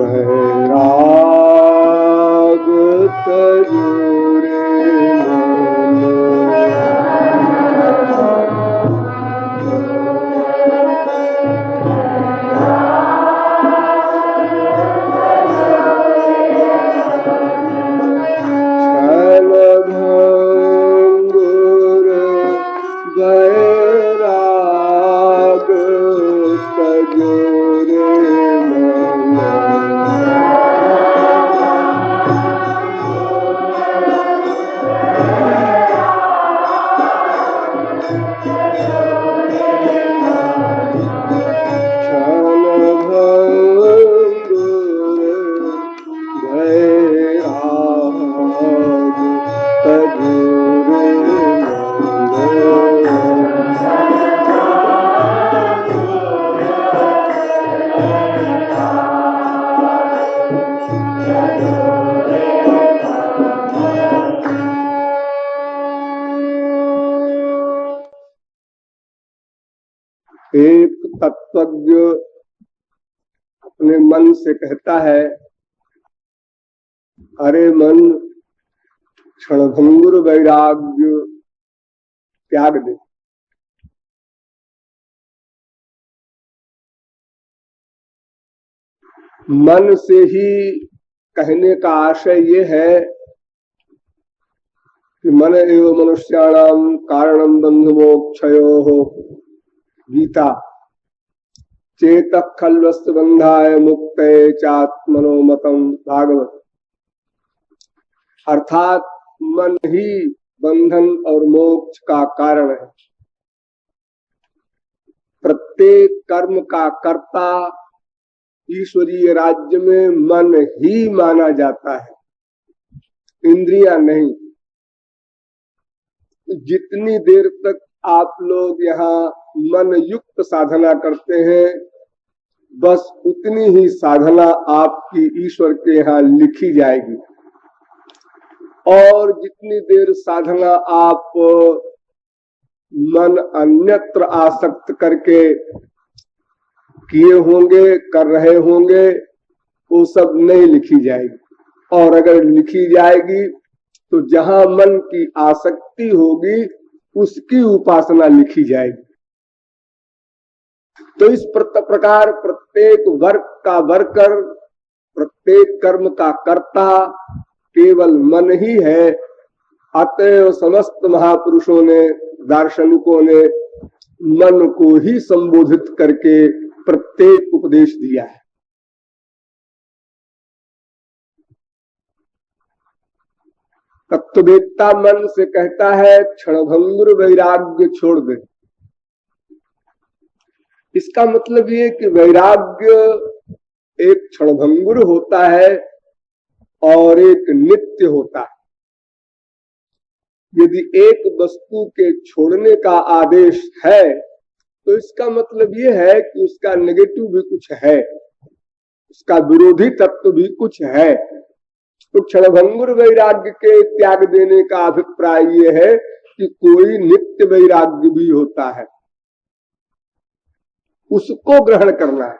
वैराग तजुरे मन छल भंगुर वैराग तजुरे एक तत्वज्ञ अपने मन से कहता है, अरे मन, क्षणभंगुर वैराग्य त्याग दे। मन से ही कहने का आशय ये है कि मन एव मनुष्याणाम कारणम बंधु मोक्षयोः गीता चेतः खल्वस्तु बंधाय मुक्तये चात्मनो मतम भागवत। अर्थात मन ही बंधन और मोक्ष का कारण है। प्रत्येक कर्म का कर्ता ईश्वरीय राज्य में मन ही माना जाता है, इंद्रियां नहीं। जितनी देर तक आप लोग यहाँ मन युक्त साधना करते हैं, बस उतनी ही साधना आपकी ईश्वर के यहाँ लिखी जाएगी। और जितनी देर साधना आप मन अन्यत्र आसक्त करके किए होंगे, कर रहे होंगे, वो सब नहीं लिखी जाएगी। और अगर लिखी जाएगी तो जहां मन की आसक्ति होगी उसकी उपासना लिखी जाएगी। तो इस प्रकार प्रत्येक वर्ग का वर्कर, प्रत्येक कर्म का कर्ता केवल मन ही है। अतएव समस्त महापुरुषों ने, दार्शनिकों ने मन को ही संबोधित करके प्रत्येक उपदेश दिया है। तत्ववेत्ता मन से कहता है, क्षणभंगुर वैराग्य छोड़ दे। इसका मतलब ये कि वैराग्य एक क्षणभंगुर होता है और एक नित्य होता है। यदि एक वस्तु के छोड़ने का आदेश है तो इसका मतलब ये है कि उसका नेगेटिव भी कुछ है, उसका विरोधी तत्व भी कुछ है। तो क्षणभंगुर वैराग्य के त्याग देने का अभिप्राय ये है कि कोई नित्य वैराग्य भी होता है, उसको ग्रहण करना है।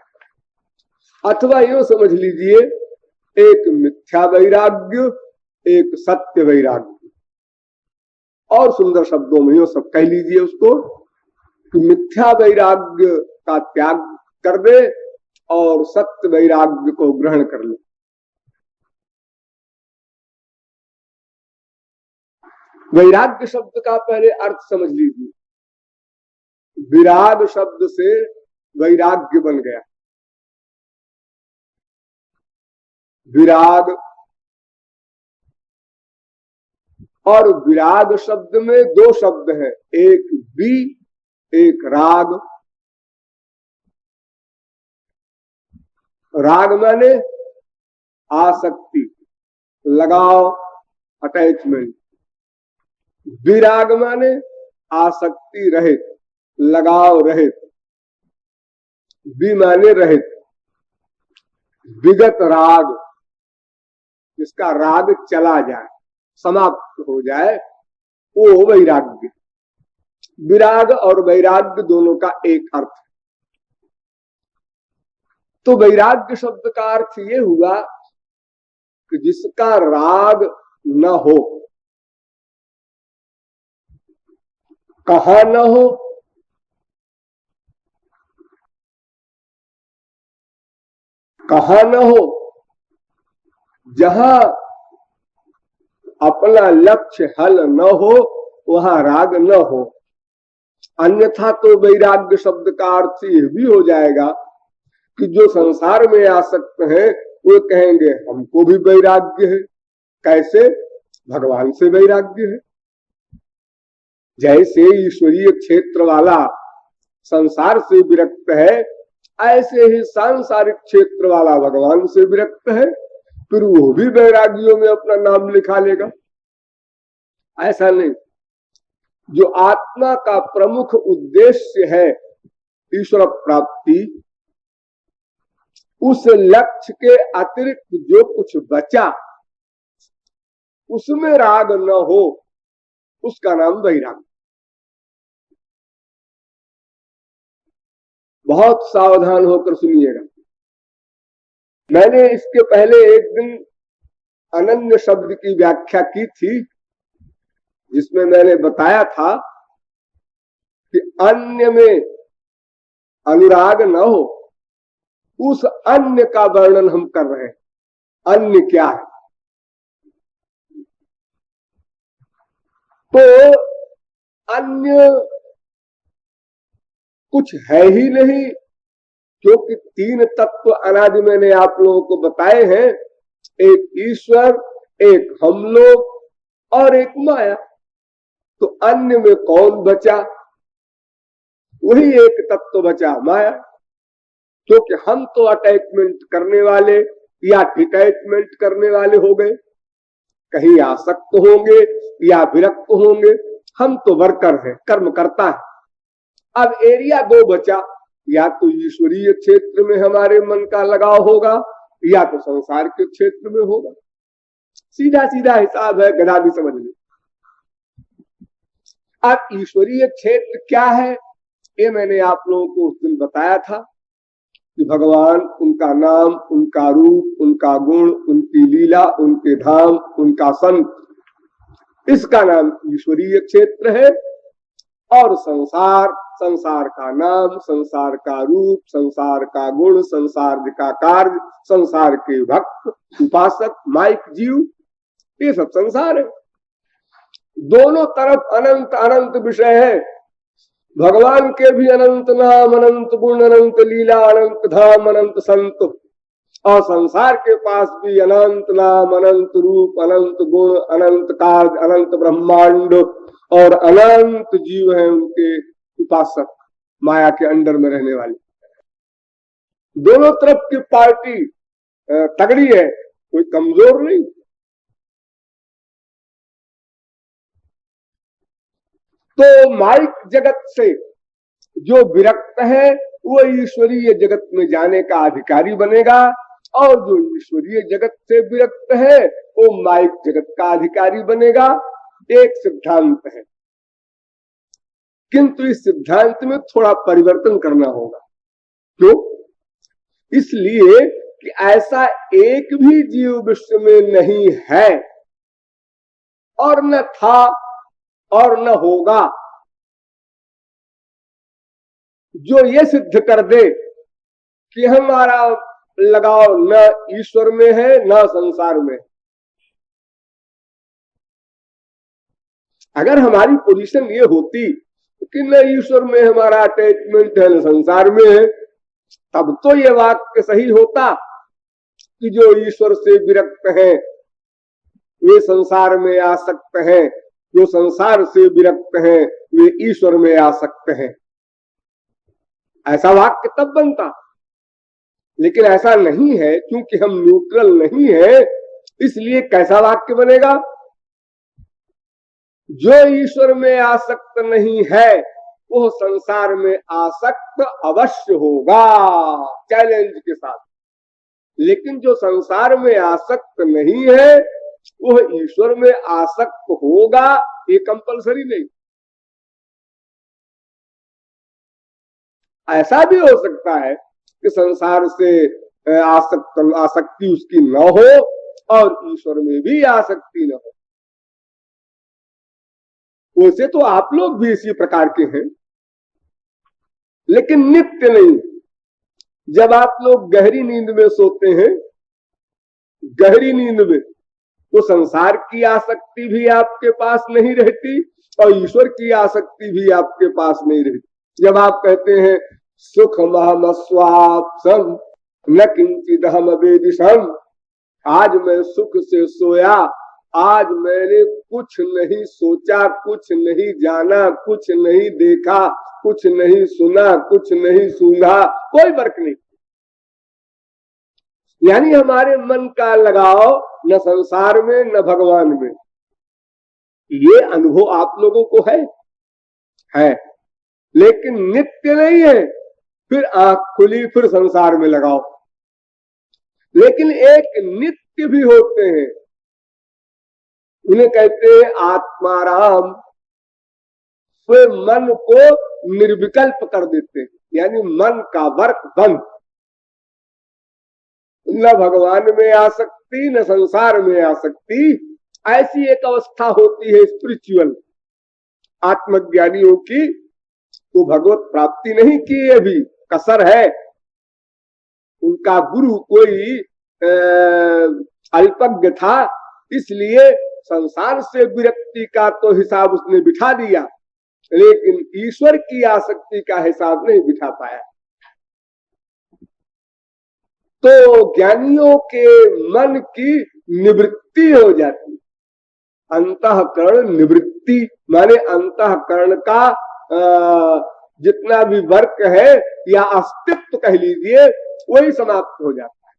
अथवा यूं समझ लीजिए, एक मिथ्या वैराग्य, एक सत्य वैराग्य। और सुंदर शब्दों में यूं सब कह लीजिए उसको कि मिथ्या वैराग्य का त्याग कर दे और सत्य वैराग्य को ग्रहण कर ले। वैराग्य शब्द का पहले अर्थ समझ लीजिए। विराग शब्द से वैराग्य बन गया। विराग, और विराग शब्द में दो शब्द हैं, एक बी, एक राग। राग माने आसक्ति, लगाव, अटैचमेंट। विराग माने आसक्ति रहित, लगाव रहित। वि माने रहित। विगत राग, जिसका राग चला जाए, समाप्त हो जाए, वो वैराग्य। विराग और वैराग्य दोनों का एक अर्थ है। तो वैराग्य शब्द का अर्थ ये हुआ कि जिसका राग न हो। कहां न हो? कहां न हो? जहां अपना लक्ष्य हल न हो वहां राग न हो। अन्यथा तो वैराग्य शब्द का अर्थ ये भी हो जाएगा कि जो संसार में आसक्त हैं वो कहेंगे हमको भी वैराग्य है। कैसे? भगवान से वैराग्य है। जैसे ईश्वरीय क्षेत्र वाला संसार से विरक्त है, ऐसे ही सांसारिक क्षेत्र वाला भगवान से विरक्त है, फिर वो भी वैरागियों में अपना नाम लिखा लेगा। ऐसा नहीं। जो आत्मा का प्रमुख उद्देश्य है ईश्वर प्राप्ति, उस लक्ष्य के अतिरिक्त जो कुछ बचा उसमें राग न हो, उसका नाम वैराग्य। बहुत सावधान होकर सुनिएगा। मैंने इसके पहले एक दिन अनन्य शब्द की व्याख्या की थी, जिसमें मैंने बताया था कि अन्य में अनुराग न हो, उस अन्य का वर्णन हम कर रहे हैं। अन्य क्या है? तो अन्य कुछ है ही नहीं, क्योंकि तीन तत्व अनादि मैंने आप लोगों को बताए हैं। एक ईश्वर, एक हम लोग और एक माया। तो अन्य में कौन बचा? वही एक तत्व बचा, माया। क्योंकि हम तो अटैचमेंट करने वाले या डिटैचमेंट करने वाले हो गए, कहीं आसक्त होंगे या विरक्त होंगे। हम तो वर्कर हैं, कर्म करता है। अब एरिया दो बचा, या तो ईश्वरीय क्षेत्र में हमारे मन का लगाव होगा या तो संसार के क्षेत्र में होगा। सीधा सीधा हिसाब है, गधा भी समझ ले। अब ईश्वरीय क्षेत्र क्या है, ये मैंने आप लोगों को उस दिन बताया था कि भगवान, उनका नाम, उनका रूप, उनका गुण, उनकी लीला, उनके धाम, उनका संत, इसका नाम ईश्वरीय क्षेत्र है। और संसार, संसार का नाम, संसार का रूप, संसार का गुण, संसार का कार्य, संसार के भक्त, उपासक, माइक, जीव, ये सब संसार है। दोनों तरफ अनंत अनंत विषय है। भगवान के भी अनंत नाम, अनंत गुण, अनंत लीला, अनंत धाम, अनंत संत, और संसार के पास भी अनंत नाम, अनंत रूप, अनंत गुण, अनंत कार्य, अनंत ब्रह्मांड और अनंत जीव हैं उनके उपासक, माया के अंडर में रहने वाले। दोनों तरफ की पार्टी तगड़ी है, कोई कमजोर नहीं। तो माइक जगत से जो विरक्त है वो ईश्वरीय जगत में जाने का अधिकारी बनेगा, और जो ईश्वरीय जगत से विरक्त है वो माइक जगत का अधिकारी बनेगा। एक सिद्धांत है, किंतु इस सिद्धांत में थोड़ा परिवर्तन करना होगा। क्यों? इसलिए कि ऐसा एक भी जीव विश्व में नहीं है, और न था और न होगा, जो ये सिद्ध कर दे कि हमारा लगाव न ईश्वर में है न संसार में। अगर हमारी पोजीशन ये होती कि न ईश्वर में हमारा अटैचमेंट है न संसार में है, तब तो ये वाक्य सही होता कि जो ईश्वर से विरक्त हैं वे संसार में आसक्त हैं, जो संसार से विरक्त हैं वे ईश्वर में आसक्त हैं। ऐसा वाक्य तब बनता, लेकिन ऐसा नहीं है। क्योंकि हम न्यूट्रल नहीं है, इसलिए कैसा वाक्य बनेगा? जो ईश्वर में आसक्त नहीं है वो संसार में आसक्त अवश्य होगा, चैलेंज के साथ। लेकिन जो संसार में आसक्त नहीं है वो ईश्वर में आसक्त होगा, ये कंपलसरी नहीं। ऐसा भी हो सकता है कि संसार से आसक्ति उसकी न हो और ईश्वर में भी आसक्ति न हो। वैसे तो आप लोग भी इसी प्रकार के हैं, लेकिन नित्य नहीं। जब आप लोग गहरी नींद में सोते हैं, गहरी नींद में, तो संसार की आसक्ति भी आपके पास नहीं रहती और ईश्वर की आसक्ति भी आपके पास नहीं रहती। जब आप कहते हैं सुखमहम स्वाप्सम न किंचिदहम वेदिशम, आज मैं सुख से सोया, आज मैंने कुछ नहीं सोचा, कुछ नहीं जाना, कुछ नहीं देखा, कुछ नहीं सुना, कुछ नहीं सूंघा, कोई फर्क नहीं। यानी हमारे मन का लगाव न संसार में न भगवान में। ये अनुभव आप लोगों को है, लेकिन नित्य नहीं है। फिर आंख खुली, फिर संसार में लगाओ। लेकिन एक नित्य भी होते हैं, उन्हें कहते हैं आत्माराम। वे मन को निर्विकल्प कर देते हैं, यानी मन का वर्क बंद। न भगवान में आसक्ति न संसार में आसक्ति। ऐसी एक अवस्था होती है स्पिरिचुअल आत्मज्ञानियों की। तो भगवत प्राप्ति नहीं की, अभी कसर है। उनका गुरु कोई अल्पज्ञ था, इसलिए संसार से विरक्ति का तो हिसाब उसने बिठा दिया, लेकिन ईश्वर की आसक्ति का हिसाब नहीं बिठा पाया। तो ज्ञानियों के मन की निवृत्ति हो जाती। अंतःकरण निवृत्ति माने अंतःकरण का जितना भी वर्क है या अस्तित्व कह लीजिए, वही समाप्त हो जाता है।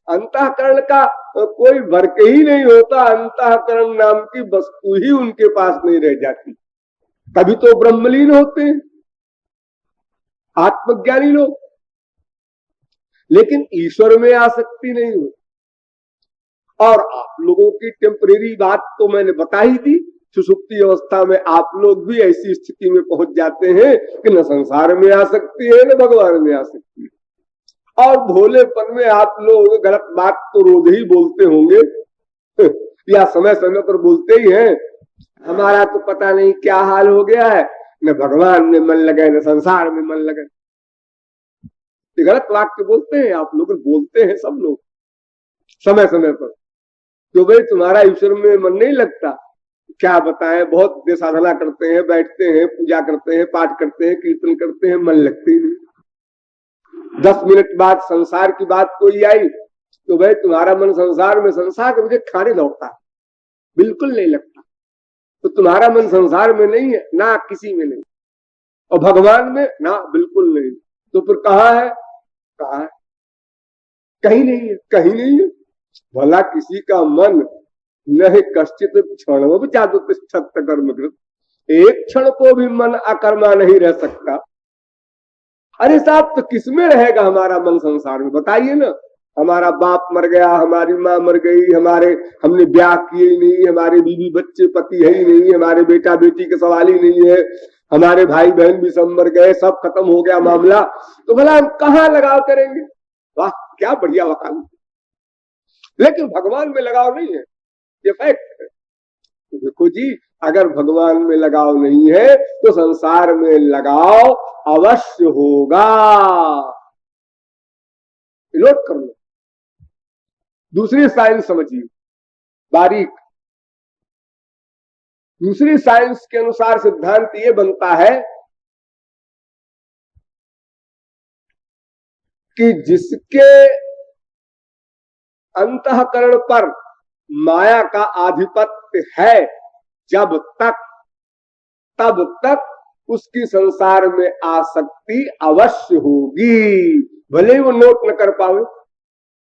अंतःकरण का कोई वर्क ही नहीं होता, अंतःकरण नाम की वस्तु ही उनके पास नहीं रह जाती। तभी तो ब्रह्मलीन होते हैं आत्मज्ञानी लोग। लेकिन ईश्वर में आसक्ति नहीं होती। और आप लोगों की टेम्परेरी बात तो मैंने बता ही दी। सुषुप्ति अवस्था में आप लोग भी ऐसी स्थिति में पहुंच जाते हैं कि न संसार में आसक्ति है न भगवान में आसक्ति है। और भोलेपन में आप लोग गलत बात तो रोज ही बोलते होंगे या समय समय पर बोलते ही हैं। हमारा तो पता नहीं क्या हाल हो गया है, न भगवान में मन लगे न संसार में मन लगे। गलत वाक्य बोलते हैं आप लोग, बोलते हैं सब लोग समय समय पर। तो भाई तुम्हारा ईश्वर में मन नहीं लगता, क्या बताएं। बहुत देर साधना करते हैं, बैठते हैं, पूजा करते हैं, पाठ करते हैं, कीर्तन करते हैं, मन लगते ही नहीं। 10 मिनट बाद संसार की बात कोई आई तो भाई तुम्हारा मन संसार में, संसार के मुझे खाने लौटता है, बिल्कुल नहीं लगता। तो तुम्हारा मन संसार में नहीं है, ना किसी में नहीं, और भगवान में ना बिल्कुल नहीं। तो फिर कहाँ है? कहाँ है? कहीं नहीं है, कहीं नहीं है। भला किसी का मन न कश्चित क्षण कर्मकृत, एक क्षण को भी मन अकर्मा नहीं रह सकता। अरे साहब, तो किसमें रहेगा हमारा मन संसार में? बताइए ना। हमारा बाप मर गया, हमारी माँ मर गई, हमने ब्याह किए ही नहीं, हमारे बीवी बच्चे पति है ही नहीं, हमारे बेटा बेटी के सवाल ही नहीं है, हमारे भाई बहन भी सब मर गए, सब खत्म हो गया मामला। तो भला हम कहाँ लगाव करेंगे? वाह, क्या बढ़िया वकालत। लेकिन भगवान में लगाव नहीं है, ये फैक्ट है। तो देखो जी, अगर भगवान में लगाव नहीं है तो संसार में लगाव अवश्य होगा। नोट कर लो। दूसरी साइंस समझिए बारीक। दूसरी साइंस के अनुसार सिद्धांत ये बनता है कि जिसके अंतःकरण पर माया का आधिपत्य है जब तक, तब तक उसकी संसार में आसक्ति अवश्य होगी, भले ही वो नोट न कर पावे।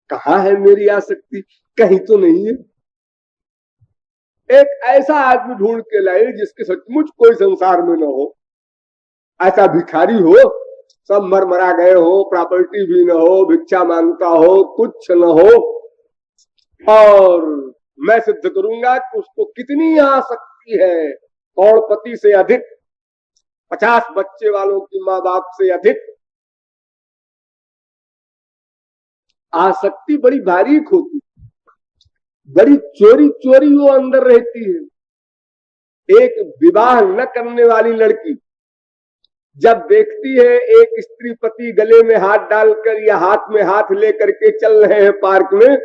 कहाँ है मेरी आसक्ति? कहीं तो नहीं है। एक ऐसा आदमी ढूंढ के लाए जिसके सचमुच कोई संसार में न हो, ऐसा भिखारी हो, सब मर मरा गए हो, प्रॉपर्टी भी न हो, भिक्षा मांगता हो, कुछ न हो, और मैं सिद्ध करूंगा कि उसको कितनी आसक्ति है, करोड़पति से अधिक, 50 बच्चे वालों की माँ बाप से अधिक, आसक्ति बड़ी बारीक होती, बड़ी चोरी चोरी वो अंदर रहती है। एक विवाह न करने वाली लड़की जब देखती है एक स्त्री पति गले में हाथ डालकर या हाथ में हाथ लेकर के चल रहे हैं पार्क में,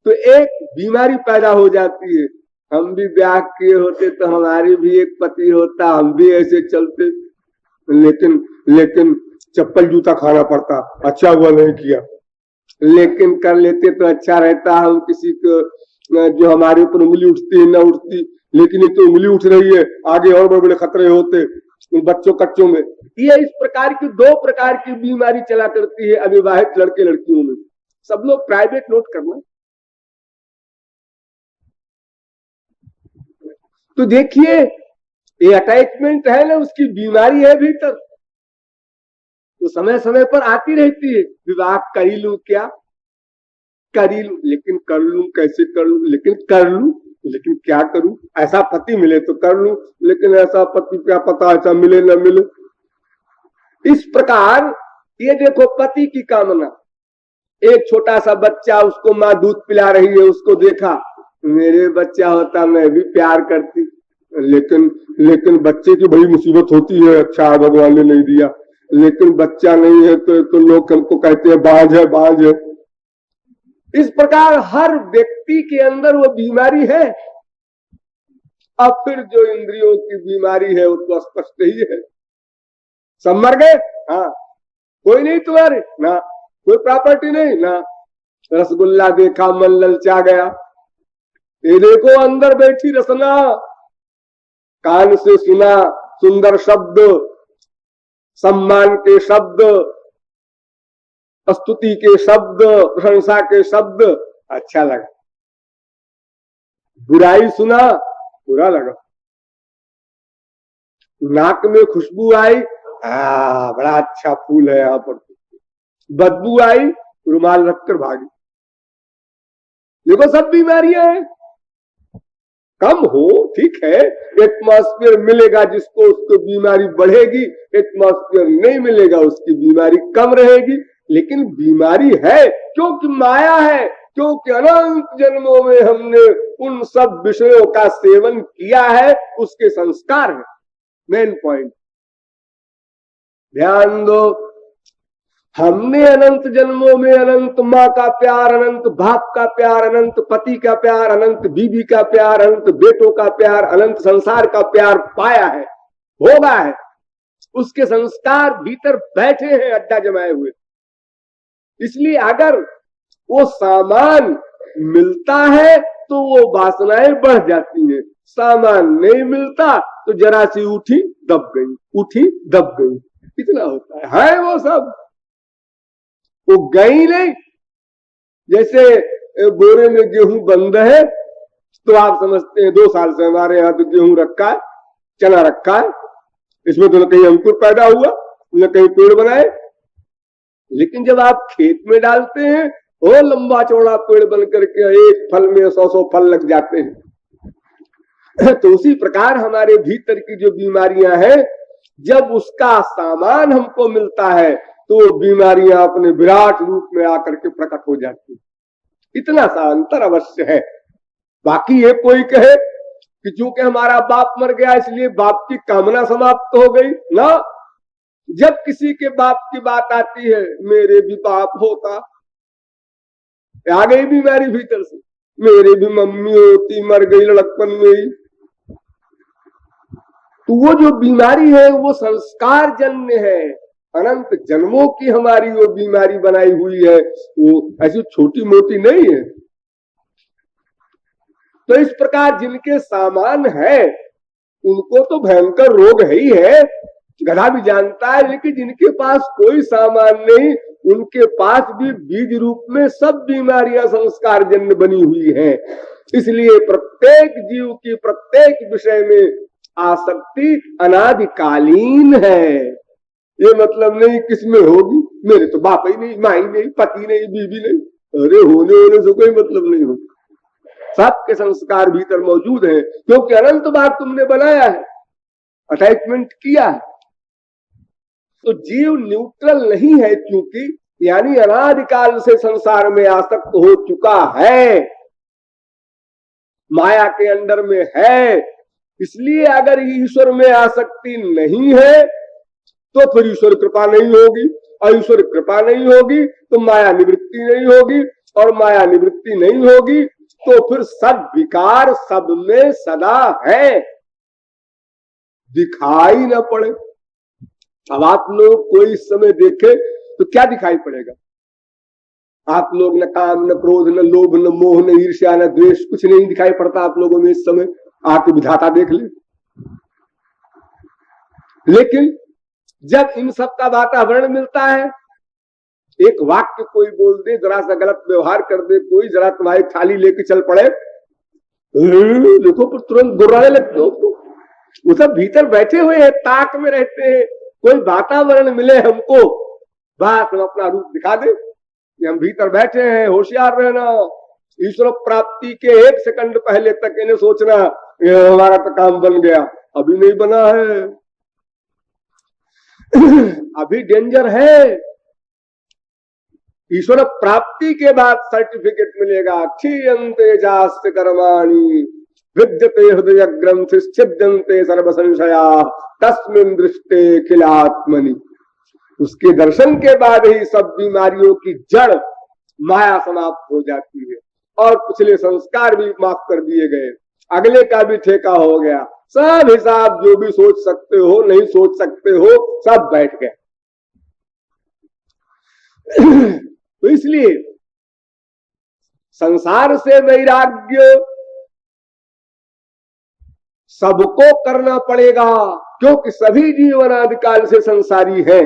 तो एक बीमारी पैदा हो जाती है। हम भी ब्याह किए होते तो हमारी भी एक पति होता, हम भी ऐसे चलते, लेकिन चप्पल जूता खाना पड़ता। अच्छा हुआ नहीं किया, लेकिन कर लेते तो अच्छा रहता। हम किसी को जो हमारे ऊपर उंगली उठती है न उठती, लेकिन ये तो उंगली उठ रही है, आगे और बड़े बड़े खतरे होते बच्चों कच्चों में। ये इस प्रकार की दो प्रकार की बीमारी चला करती है अविवाहित लड़के लड़कियों में। सब लोग प्राइवेट नोट करना। तो देखिए ये अटैचमेंट है ना, उसकी बीमारी है भीतर, तो समय समय पर आती रहती है। विवाह कर ही लूं क्या, कर ही लूं, लेकिन कर लूं कैसे कर लूं, लेकिन कर लूं, लेकिन क्या करूं। ऐसा पति मिले तो कर लूं, लेकिन ऐसा पति क्या पता ऐसा मिले न मिले। इस प्रकार ये देखो पति की कामना, एक छोटा सा बच्चा, उसको माँ दूध पिला रही है, उसको देखा, मेरे बच्चा होता मैं भी प्यार करती, लेकिन बच्चे की बड़ी मुसीबत होती है। अच्छा भगवान ने नहीं दिया, लेकिन बच्चा नहीं है तो लोग हमको कहते हैं बाज है बाज है। इस प्रकार हर व्यक्ति के अंदर वो बीमारी है। अब फिर जो इंद्रियों की बीमारी है वो तो स्पष्ट ही है। सब मर गए, हाँ, कोई नहीं तुम्हारे ना, कोई प्रॉपर्टी नहीं ना, रसगुल्ला देखा मन ललचा गया। ये देखो अंदर बैठी रसना, कान से सुना सुंदर शब्द, सम्मान के शब्द, स्तुति के शब्द, प्रशंसा के शब्द, अच्छा लगा। बुराई सुना, बुरा लगा। नाक में खुशबू आई, बड़ा अच्छा फूल है यहाँ पर। बदबू आई, रुमाल रखकर भागी। देखो सब बीमारियां हैं। कम हो ठीक है, एटमॉस्फेयर मिलेगा जिसको उसको बीमारी बढ़ेगी, एटमॉस्फेयर नहीं मिलेगा उसकी बीमारी कम रहेगी। लेकिन बीमारी है क्योंकि माया है, क्योंकि अनंत जन्मों में हमने उन सब विषयों का सेवन किया है, उसके संस्कार है। मेन पॉइंट ध्यान दो, हमने अनंत जन्मों में अनंत माँ का प्यार, अनंत बाप का प्यार, अनंत पति का प्यार, अनंत बीवी का प्यार, अनंत बेटों का प्यार, अनंत संसार का प्यार पाया है, भोगा है। उसके संस्कार भीतर बैठे हैं अड्डा जमाए हुए। इसलिए अगर वो सामान मिलता है तो वो वासनाएं बढ़ जाती हैं, सामान नहीं मिलता तो जरा सी उठी दब गई, उठी दब गई, इतना होता है वो सब। वो गई नहीं। जैसे बोरे में गेहूं बंद है तो आप समझते हैं 2 साल से हमारे यहाँ तो गेहूं रखा है, चना रखा है, इसमें तो न कहीं अंकुर पैदा हुआ न कहीं पेड़ बनाए। लेकिन जब आप खेत में डालते हैं वो लंबा चौड़ा पेड़ बन करके एक फल में 100 फल लग जाते हैं। तो उसी प्रकार हमारे भीतर की जो बीमारियां हैं, जब उसका सामान हमको मिलता है तो बीमारियां अपने विराट रूप में आकर के प्रकट हो जाती। इतना सा अंतर अवश्य है। बाकी ये कोई कहे कि चूंकि हमारा बाप मर गया इसलिए बाप की कामना समाप्त हो गई ना। जब किसी के बाप की बात आती है, मेरे भी बाप होता, आ गई बीमारी भीतर से, मेरे भी मम्मी होती, मर गई लड़कपन में ही। तो वो जो बीमारी है वो संस्कार जन्य है, अनंत जन्मों की हमारी वो बीमारी बनाई हुई है, वो ऐसी छोटी मोटी नहीं है। तो इस प्रकार जिनके सामान है उनको तो भयंकर रोग है ही है, गधा भी जानता है। लेकिन जिनके पास कोई सामान नहीं, उनके पास भी बीज रूप में सब बीमारियां संस्कार जन्य बनी हुई हैं। इसलिए प्रत्येक जीव की प्रत्येक विषय में आसक्ति अनादिकालीन है। ये मतलब नहीं किसमें होगी, मेरे तो बाप ही नहीं, माँ ही नहीं, पति नहीं, बीवी नहीं, अरे होने से कोई मतलब नहीं होगा। सबके संस्कार भीतर मौजूद है, क्योंकि अनंत बार तुमने बनाया है, अटैचमेंट किया है। तो जीव न्यूट्रल नहीं है, क्योंकि यानी अनादिकाल से संसार में आसक्त हो चुका है, माया के अंडर में है। इसलिए अगर ईश्वर में आसक्ति नहीं है तो फिर ईश्वर कृपा नहीं होगी, और ईश्वर कृपा नहीं होगी तो माया निवृत्ति नहीं होगी, और माया निवृत्ति नहीं होगी तो फिर सब विकार सब में सदा है, दिखाई न पड़े। अब आप लोग कोई इस समय देखे तो क्या दिखाई पड़ेगा? आप लोग न काम न क्रोध न लोभ न मोह न ईर्ष्या न द्वेष, कुछ नहीं दिखाई पड़ता आप लोगों में इस समय। आपके विधाता देख ले। लेकिन जब इन सब का वातावरण मिलता है, एक वाक्य कोई बोल दे, जरा सा गलत व्यवहार कर दे कोई, जरा तुम्हारी थाली लेके चल पड़े, देखो पर तुरंत गुर्राने लगते हो। वो सब भीतर बैठे हुए हैं, ताक में रहते हैं। कोई वातावरण मिले हमको, बस हम अपना रूप दिखा दे कि हम भीतर बैठे हैं। होशियार रहना। ईश्वर प्राप्ति के 1 सेकंड पहले तक इन्हें सोचना हमारा तो काम बन गया, अभी नहीं बना है, अभी डेंजर है। ईश्वर प्राप्ति के बाद सर्टिफिकेट मिलेगा, क्षीयन्ते जास्ति कर्माणि विद्यते हृदय ग्रंथि छिद्यन्ते सर्व संशया तस्मिन् दृष्टे खिलात्मनि। उसके दर्शन के बाद ही सब बीमारियों की जड़ माया समाप्त हो जाती है, और पिछले संस्कार भी माफ कर दिए गए, अगले का भी ठेका हो गया। सब हिसाब जो भी सोच सकते हो नहीं सोच सकते हो सब बैठ गए। तो इसलिए संसार से वैराग्य सबको करना पड़ेगा, क्योंकि सभी जीव अनादिकाल से संसारी हैं।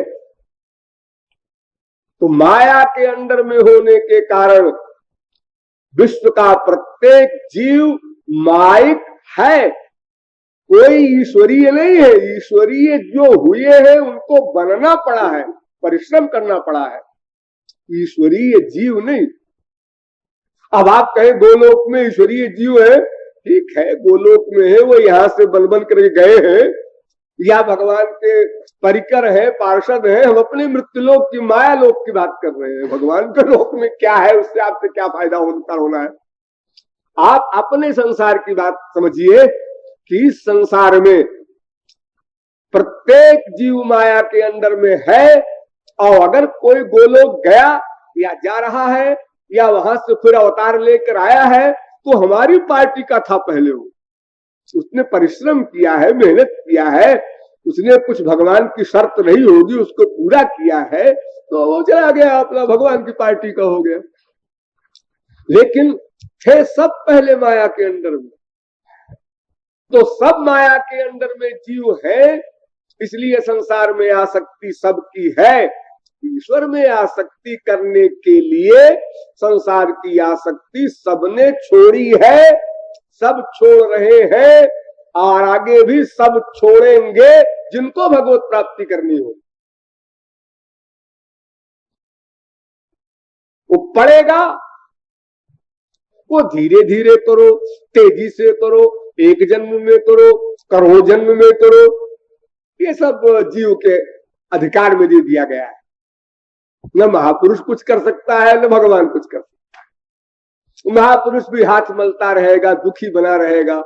तो माया के अंडर में होने के कारण विश्व का प्रत्येक जीव माइक है, कोई ईश्वरीय नहीं है। ईश्वरीय जो हुए हैं उनको बनना पड़ा है, परिश्रम करना पड़ा है, ईश्वरीय जीव नहीं। अब आप कहें गोलोक में ईश्वरीय जीव है, ठीक है, गोलोक में है, वो यहां से बन बन करके गए हैं, या भगवान के परिकर है, पार्षद है। हम अपने मृत्युलोक की माया लोक की बात कर रहे हैं। भगवान के लोक में क्या है, उससे आपसे क्या फायदा होना है? आप अपने संसार की बात समझिए कि इस संसार में प्रत्येक जीव माया के अंदर में है, और अगर कोई गोलोक गया या जा रहा है या वहां से फिर अवतार लेकर आया है तो हमारी पार्टी का था पहले। वो उसने परिश्रम किया है, मेहनत किया है, उसने कुछ भगवान की शर्त नहीं होगी उसको पूरा किया है, तो वो चला गया, अपना भगवान की पार्टी का हो गया। लेकिन थे सब पहले माया के अंदर में, तो सब माया के अंदर में जीव है, इसलिए संसार में आसक्ति सबकी है। ईश्वर में आसक्ति करने के लिए संसार की आसक्ति सबने छोड़ी है, सब छोड़ रहे हैं, और आगे भी सब छोड़ेंगे जिनको भगवत प्राप्ति करनी हो। वो पड़ेगा, वो धीरे धीरे करो, तेजी से करो, एक जन्म में करो, करोड़ जन्म में करो, ये सब जीव के अधिकार में दे दिया गया है। न महापुरुष कुछ कर सकता है न भगवान कुछ कर सकता है। महापुरुष भी हाथ मलता रहेगा, दुखी बना रहेगा,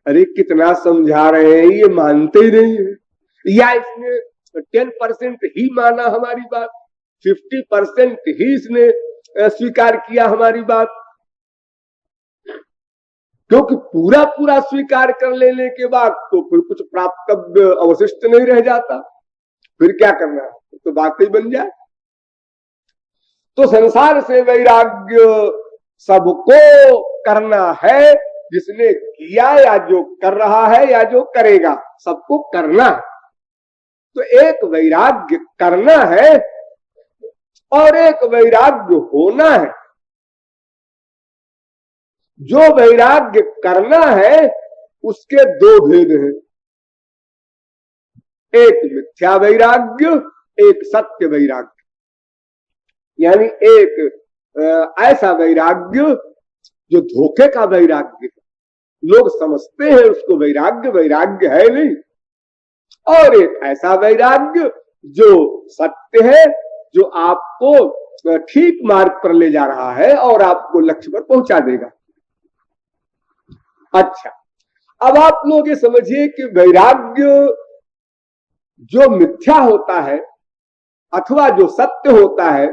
अरे कितना समझा रहे हैं, ये मानते ही नहीं है, या इसने 10% ही माना हमारी बात, 50% ही इसने स्वीकार किया हमारी बात। क्योंकि पूरा पूरा स्वीकार कर लेने के बाद तो फिर कुछ प्राप्तव्य अवशिष्ट नहीं रह जाता, फिर क्या करना है, तो बात ही बन जाए। तो संसार से वैराग्य सबको करना है, जिसने किया या जो कर रहा है या जो करेगा, सबको करना। तो एक वैराग्य करना है और एक वैराग्य होना है। जो वैराग्य करना है उसके दो भेद हैं, एक मिथ्या वैराग्य, एक सत्य वैराग्य। यानी एक ऐसा वैराग्य जो धोखे का वैराग्य है, लोग समझते हैं उसको वैराग्य, वैराग्य है नहीं, और एक ऐसा वैराग्य जो सत्य है, जो आपको ठीक मार्ग पर ले जा रहा है और आपको लक्ष्य पर पहुंचा देगा। अच्छा, अब आप लोग ये समझिए कि वैराग्य जो मिथ्या होता है अथवा जो सत्य होता है,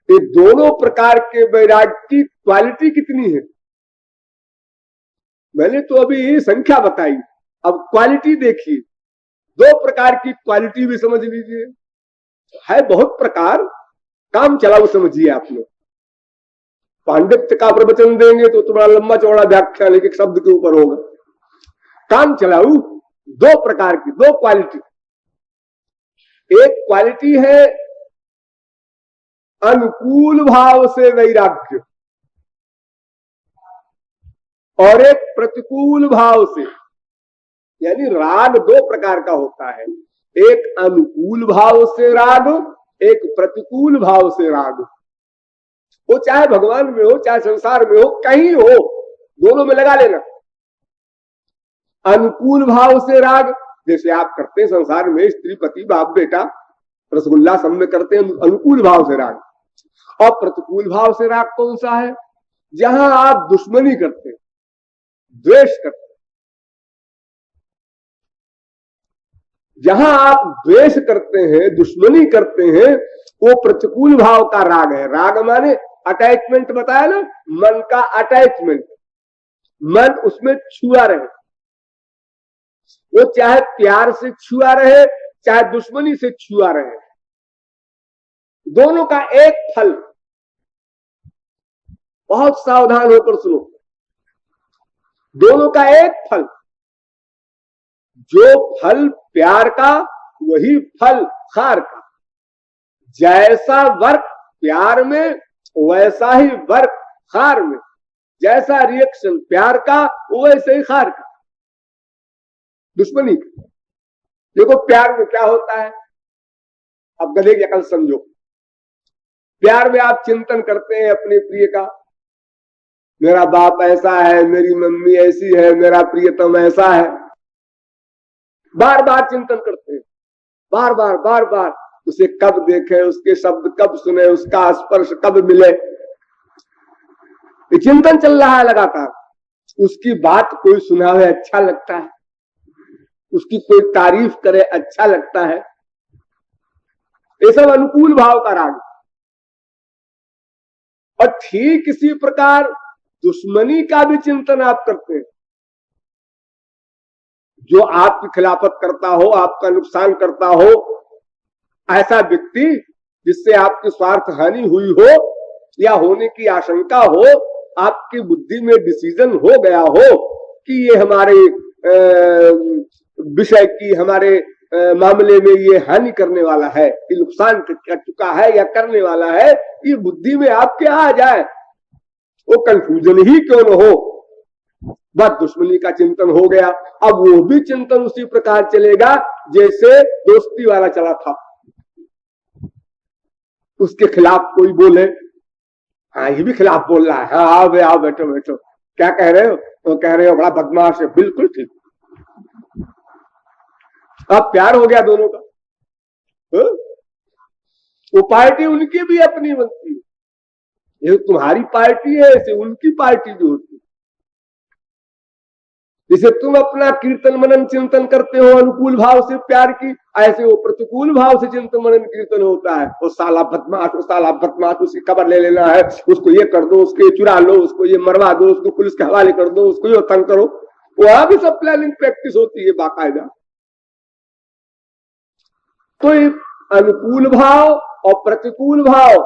ये दोनों प्रकार के वैराग्य की क्वालिटी कितनी है? मैंने तो अभी संख्या बताई, अब क्वालिटी देखिए। दो प्रकार की क्वालिटी भी समझ लीजिए, है बहुत प्रकार, काम चलाओ समझिए आप लोग। पांडित्य का प्रवचन देंगे तो तुम्हारा लंबा चौड़ा व्याख्यान एक एक शब्द के ऊपर होगा। काम चलाऊ दो प्रकार की, दो क्वालिटी। एक क्वालिटी है अनुकूल भाव से वैराग्य और एक प्रतिकूल भाव से, यानी राग दो प्रकार का होता है, एक अनुकूल भाव से राग, एक प्रतिकूल भाव से राग। वो चाहे भगवान में हो चाहे संसार में हो, कहीं हो, दोनों में लगा लेना। अनुकूल भाव से राग जैसे आप करते हैं संसार में, स्त्री पति बाप बेटा रसगुल्ला सब में करते हैं, अनुकूल भाव से राग। और प्रतिकूल भाव से राग कौन सा है? जहां आप दुश्मनी करते हैं, द्वेष करते हैं, जहां आप द्वेष करते हैं, दुश्मनी करते हैं, वो प्रतिकूल भाव का राग है। राग माने अटैचमेंट, बताया ना, मन का अटैचमेंट, मन उसमें छुआ रहे, वो चाहे प्यार से छुआ रहे चाहे दुश्मनी से छुआ रहे, दोनों का एक फल। बहुत सावधान होकर सुनो, दोनों का एक फल। जो फल प्यार का वही फल खार का। जैसा वर्क प्यार में वैसा ही वर्क खार में, जैसा रिएक्शन प्यार का वैसे ही खार का, दुश्मनी का। देखो प्यार में क्या होता है, अब गधे की अकल समझो। प्यार में आप चिंतन करते हैं अपने प्रिय का, मेरा बाप ऐसा है, मेरी मम्मी ऐसी है, मेरा प्रियतम ऐसा है, बार बार चिंतन करते हैं, बार बार बार बार। उसे कब देखे, उसके शब्द कब सुने, उसका स्पर्श कब मिले, ये चिंतन चल रहा है लगातार। उसकी बात कोई सुनावे अच्छा लगता है, उसकी कोई तारीफ करे अच्छा लगता है, ये सब अनुकूल भाव का राग। और ठीक इसी प्रकार दुश्मनी का भी चिंतन आप करते हैं। जो आपकी खिलाफत करता हो, आपका नुकसान करता हो, ऐसा व्यक्ति जिससे आपकी स्वार्थ हानि हुई हो या होने की आशंका हो, आपकी बुद्धि में डिसीजन हो गया हो कि ये हमारे विषय की, हमारे मामले में ये हानि करने वाला है, ये नुकसान कर चुका है या करने वाला है, ये बुद्धि में आपके आ जाए, वो कंफ्यूजन ही क्यों न हो, बस दुश्मनी का चिंतन हो गया। अब वो भी चिंतन उसी प्रकार चलेगा जैसे दोस्ती वाला चला था। उसके खिलाफ कोई बोले, हाँ ये भी खिलाफ बोल रहा है, हाँ आओ बैठो बैठो, क्या कह रहे हो? तो कह रहे हो बड़ा बदमाश है, बिल्कुल ठीक। अब प्यार हो गया दोनों का। वो पार्टी उनकी भी अपनी बनती है, ये तुम्हारी पार्टी है, ऐसे उनकी पार्टी भी होती है। जैसे तुम अपना कीर्तन मनन चिंतन करते हो अनुकूल भाव से प्यार की, ऐसे वो प्रतिकूल भाव से चिंतन मनन कीर्तन होता है। वो साला बदमाश, वो साला बदमाश, उसकी खबर ले लेना है, उसको ये कर दो, उसको ये चुरा लो, उसको ये मरवा दो, उसको पुलिस के हवाले कर दो, उसको ये तंग करो। वहां भी सब प्लानिंग प्रैक्टिस होती है बाकायदा। तो अनुकूल भाव और प्रतिकूल भाव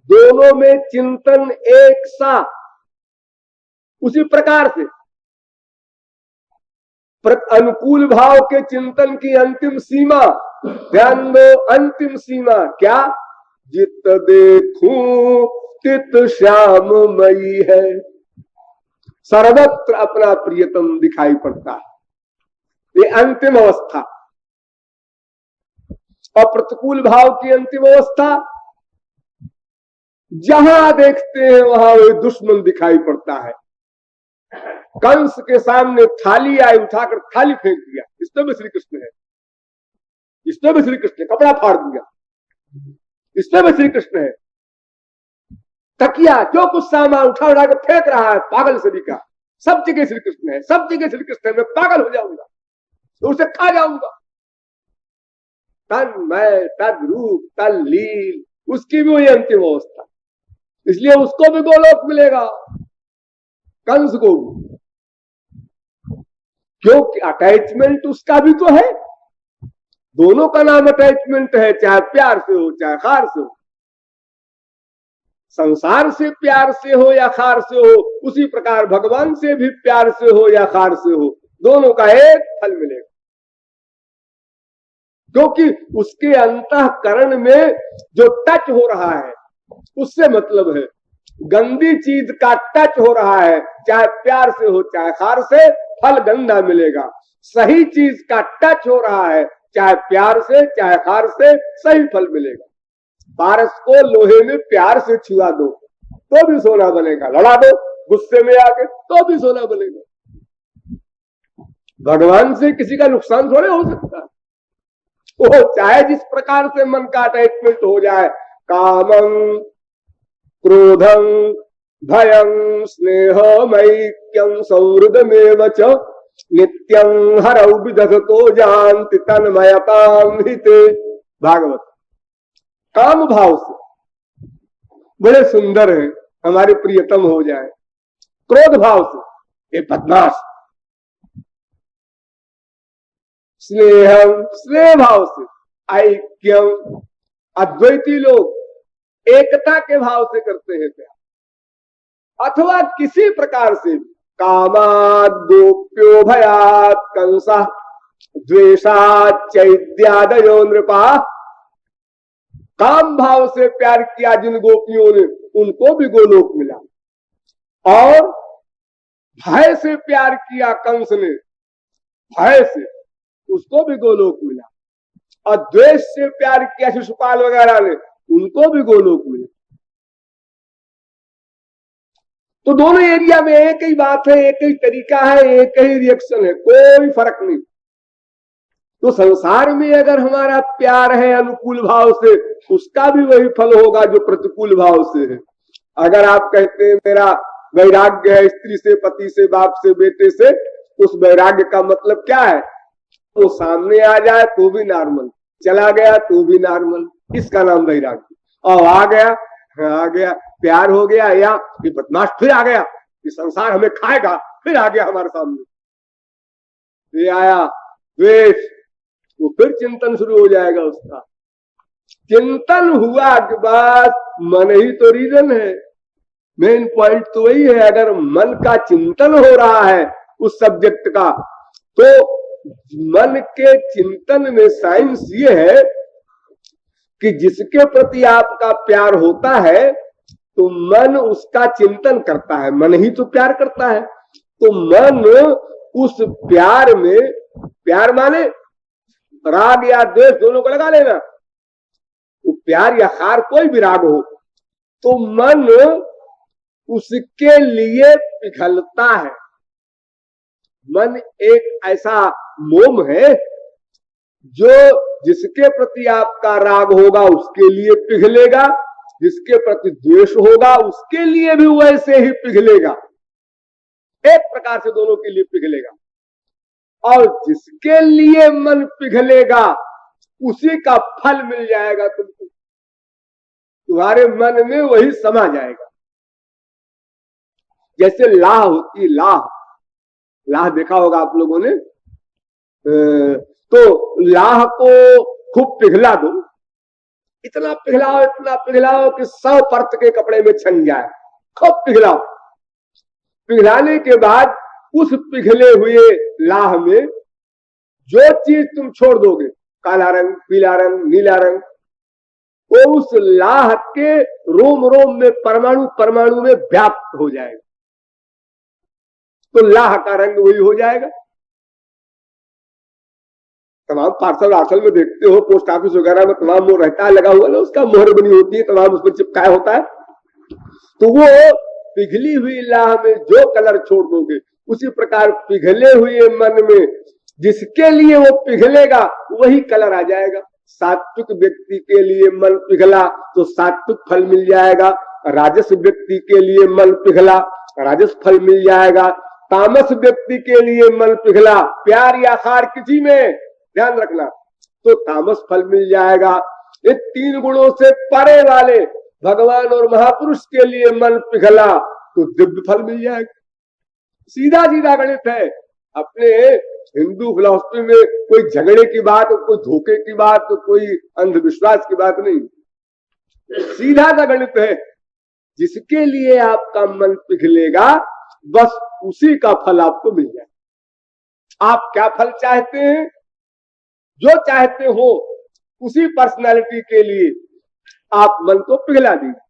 दोनों में चिंतन एक सा। उसी प्रकार से अनुकूल भाव के चिंतन की अंतिम सीमा, ध्यान दो, अंतिम सीमा क्या? जित देखूं तित श्याममयी है, सर्वत्र अपना प्रियतम दिखाई पड़ता है, ये अंतिम अवस्था। और प्रतिकूल भाव की अंतिम अवस्था, जहां देखते हैं वहां वो दुश्मन दिखाई पड़ता है। कंस के सामने थाली आई, उठाकर थाली फेंक दिया, इसमें भी श्री कृष्ण है, इसमें भी श्री कृष्ण, कपड़ा फाड़ दिया, इसमें भी श्री कृष्ण है। तकिया, जो कुछ सामान उठा उठा के फेंक रहा है, पागल सभी का। सब जगह श्री कृष्ण है, सब जगह श्री कृष्ण है, मैं पागल हो जाऊंगा, तो उसे खा जाऊंगा। तन मैं तद रूप तल लील, उसकी भी वही अंतिम अवस्था, इसलिए उसको भी गोलोक मिलेगा, कंस को भी, क्योंकि अटैचमेंट उसका भी तो है। दोनों का नाम अटैचमेंट है, चाहे प्यार से हो चाहे खार से हो। संसार से प्यार से हो या खार से हो, उसी प्रकार भगवान से भी प्यार से हो या खार से हो, दोनों का एक फल मिलेगा। क्योंकि उसके अंतःकरण में जो टच हो रहा है उससे मतलब है। गंदी चीज का टच हो रहा है, चाहे प्यार से हो चाहे खार से, फल गंदा मिलेगा। सही चीज का टच हो रहा है, चाहे प्यार से चाहे खार से, सही फल मिलेगा। पारस को लोहे में प्यार से छुआ दो तो भी सोना बनेगा, लड़ा दो गुस्से में आके तो भी सोना बनेगा। भगवान से किसी का नुकसान थोड़े हो सकता है। वो चाहे जिस प्रकार से मन का अटैचमेंट हो जाए, कामं क्रोधं भयं स्नेहमैक्यं सौहृदमेव च नित्यं हरौ विदधतो जानति तन्मयतां हिते। भागवत। काम भाव से बड़े सुंदर है, हमारे प्रियतम हो जाए। क्रोध भाव से, ये बदमाश। स्नेह भाव से, ऐक्यम, अद्वैती लोग एकता के भाव से करते हैं प्यार। अथवा किसी प्रकार से, कामाद गोप्यो भयात कंसा द्वेषात चैद्यादयो नृपा। काम भाव से प्यार किया जिन गोपियों ने, उनको भी गोलोक मिला। और भय से प्यार किया कंस ने, भय से, उसको भी गोलोक मिला। और द्वेष से प्यार किया शिशुपाल वगैरह ने, उनको भी गोलोक मिला। तो दोनों एरिया में एक ही बात है, एक ही तरीका है, एक ही रिएक्शन है, कोई फर्क नहीं। तो संसार में अगर हमारा प्यार है अनुकूल भाव से, उसका भी वही फल होगा जो प्रतिकूल भाव से है। अगर आप कहते हैं मेरा वैराग्य है स्त्री से, पति से, बाप से, बेटे से, उस वैराग्य का मतलब क्या है? वो सामने आ जाए तो भी नॉर्मल, चला गया तो भी नॉर्मल, इसका नाम वैराग्य। और आ गया प्यार हो गया, या ये बदमाश फिर आ गया, ये संसार हमें खाएगा, फिर आ गया हमारे सामने, ये आया द्वेष, वो फिर चिंतन शुरू हो जाएगा उसका। चिंतन हुआ के बाद मन ही तो रीजन है, मेन पॉइंट तो वही है। अगर मन का चिंतन हो रहा है उस सब्जेक्ट का, तो मन के चिंतन में साइंस ये है कि जिसके प्रति आपका प्यार होता है तो मन उसका चिंतन करता है, मन ही तो प्यार करता है। तो मन उस प्यार में, प्यार माने राग या द्वेष दोनों को लगा लेना, वो प्यार या खार कोई भी राग हो, तो मन उसके लिए पिघलता है। मन एक ऐसा मोम है जो जिसके प्रति आपका राग होगा उसके लिए पिघलेगा, जिसके प्रति द्वेष होगा उसके लिए भी वैसे ही पिघलेगा, एक प्रकार से दोनों के लिए पिघलेगा। और जिसके लिए मन पिघलेगा उसी का फल मिल जाएगा तुमको, तुम्हारे मन में वही समा जाएगा। जैसे लाह होती, लाह देखा होगा आप लोगों ने, तो लाह को खूब पिघला दो, इतना पिघलाओ कि 100 परत के कपड़े में छन जाए, खूब पिघलाओ। पिघलाने के बाद उस पिघले हुए लाह में जो चीज तुम छोड़ दोगे, काला रंग, पीला रंग, नीला रंग, वो उस लाह के रोम रोम में, परमाणु परमाणु में व्याप्त हो जाएगा, तो लाह का रंग वही हो जाएगा। तमाम पार्सल आसल में देखते हो, पोस्ट ऑफिस वगैरह में तमाम वो रहता है लगा हुआ ना, उसका मोहर बनी होती है, तमाम उस पर चिपकाया होता है। तो वो पिघली हुई लाह में जो कलर छोड़ दोगे, उसी प्रकार पिघले हुए मन में जिसके लिए वो पिघलेगा वही कलर आ जाएगा। सात्विक व्यक्ति के लिए मन पिघला तो सात्विक फल मिल जाएगा, राजस व्यक्ति के लिए मन पिघला, राजस फल मिल जाएगा। तामस व्यक्ति के लिए मन पिघला, प्यार या खार किसी में, ध्यान रखना, तो तामस फल मिल जाएगा। ये तीन गुणों से परे वाले भगवान और महापुरुष के लिए मन पिघला तो दिव्य फल मिल जाएगा। सीधा सीधा गणित है। अपने हिंदू फिलॉसफी में कोई झगड़े की बात, कोई धोखे की बात, कोई अंधविश्वास की बात नहीं, सीधा सा गणित है। जिसके लिए आपका मन पिघलेगा बस उसी का फल आपको मिल जाए। आप क्या फल चाहते हैं, जो चाहते हो उसी पर्सनालिटी के लिए आप मन को पिघला दीजिए।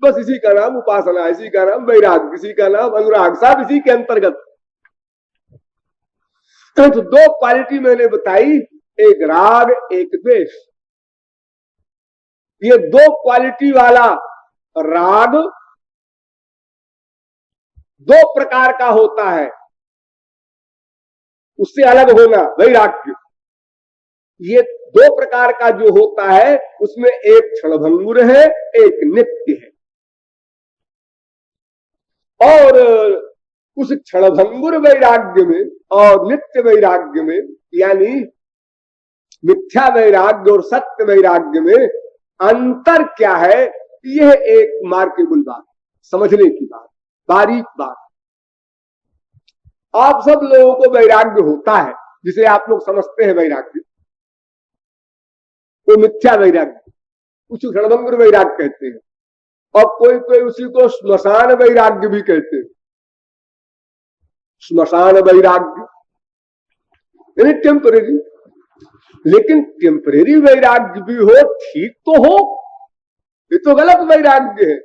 बस इसी का नाम उपासना, इसी का नाम वैराग, इसी का नाम अनुराग, सब इसी के अंतर्गत। तो दो क्वालिटी मैंने बताई, एक राग एक द्वेष। ये दो क्वालिटी वाला राग दो प्रकार का होता है, उससे अलग होना वैराग्य। ये दो प्रकार का जो होता है उसमें एक क्षणभंगुर है, एक नित्य है। और उस क्षणभंगुर वैराग्य में और नित्य वैराग्य में, यानी मिथ्या वैराग्य और सत्य वैराग्य में अंतर क्या है, यह एक मार्केबल बात, समझने की बात, बारीक बात। आप सब लोगों को वैराग्य होता है, जिसे आप लोग समझते हैं वैराग्य, वो मिथ्या वैराग्य, उसी क्षणभंगुर वैराग्य कहते हैं। और कोई कोई उसी को श्मशान वैराग्य भी कहते हैं। श्मशान वैराग्य यानी टेम्परेरी, लेकिन टेम्परेरी वैराग्य भी हो ठीक तो हो, ये तो गलत वैराग्य है।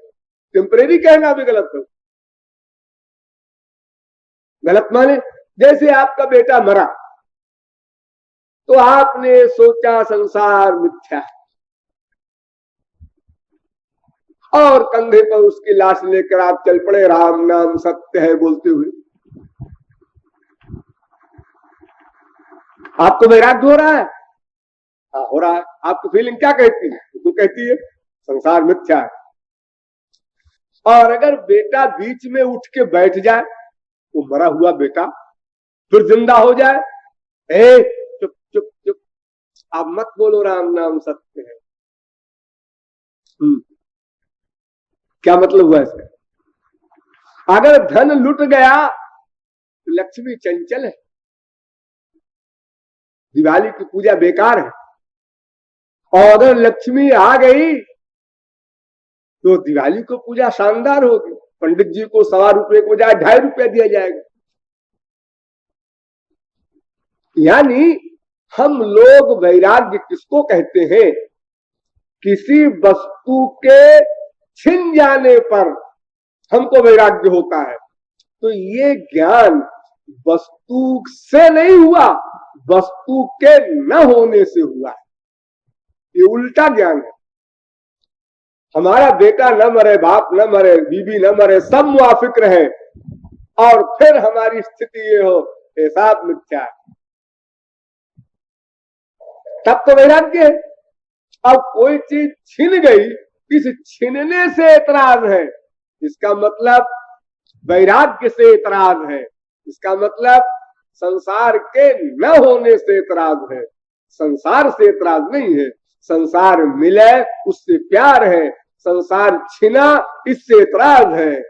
टेम्परेरी कहना भी गलत है। गलत माने जैसे आपका बेटा मरा तो आपने सोचा संसार मिथ्या है, और कंधे पर उसकी लाश लेकर आप चल पड़े राम नाम सत्य है बोलते हुए। आपको वैराग्य हो रहा है? हाँ हो रहा है। आपकी फीलिंग क्या कहती है? तो कहती है संसार मिथ्या है। और अगर बेटा बीच में उठ के बैठ जाए, वो मरा हुआ बेटा फिर जिंदा हो जाए, ए चुप चुप चुप, आप मत बोलो राम नाम सत्य है। क्या मतलब हुआ इसका? अगर धन लुट गया तो लक्ष्मी चंचल है, दिवाली की पूजा बेकार है। और अगर लक्ष्मी आ गई तो दिवाली को पूजा शानदार होगी। पंडित जी को 1.25 रुपए को बजाय 2.5 रुपया दिया जाएगा। यानी हम लोग वैराग्य किसको कहते हैं? किसी वस्तु के छिन जाने पर हमको वैराग्य होता है। तो ये ज्ञान वस्तु से नहीं हुआ, वस्तु के न होने से हुआ है। ये उल्टा ज्ञान है। हमारा बेटा न मरे, बाप न मरे, बीबी न मरे, सब मुआफिक रहे, और फिर हमारी स्थिति ये हो, ऐसा मिथ्या है, तब तो वैराग्य है। अब कोई चीज छिन गई, इस छीनने से एतराज है, इसका मतलब वैराग्य से एतराज है। इसका मतलब संसार के न होने से एतराज है, संसार से एतराज नहीं है। संसार मिले उससे प्यार है, संसार छिना इससे एतराज है,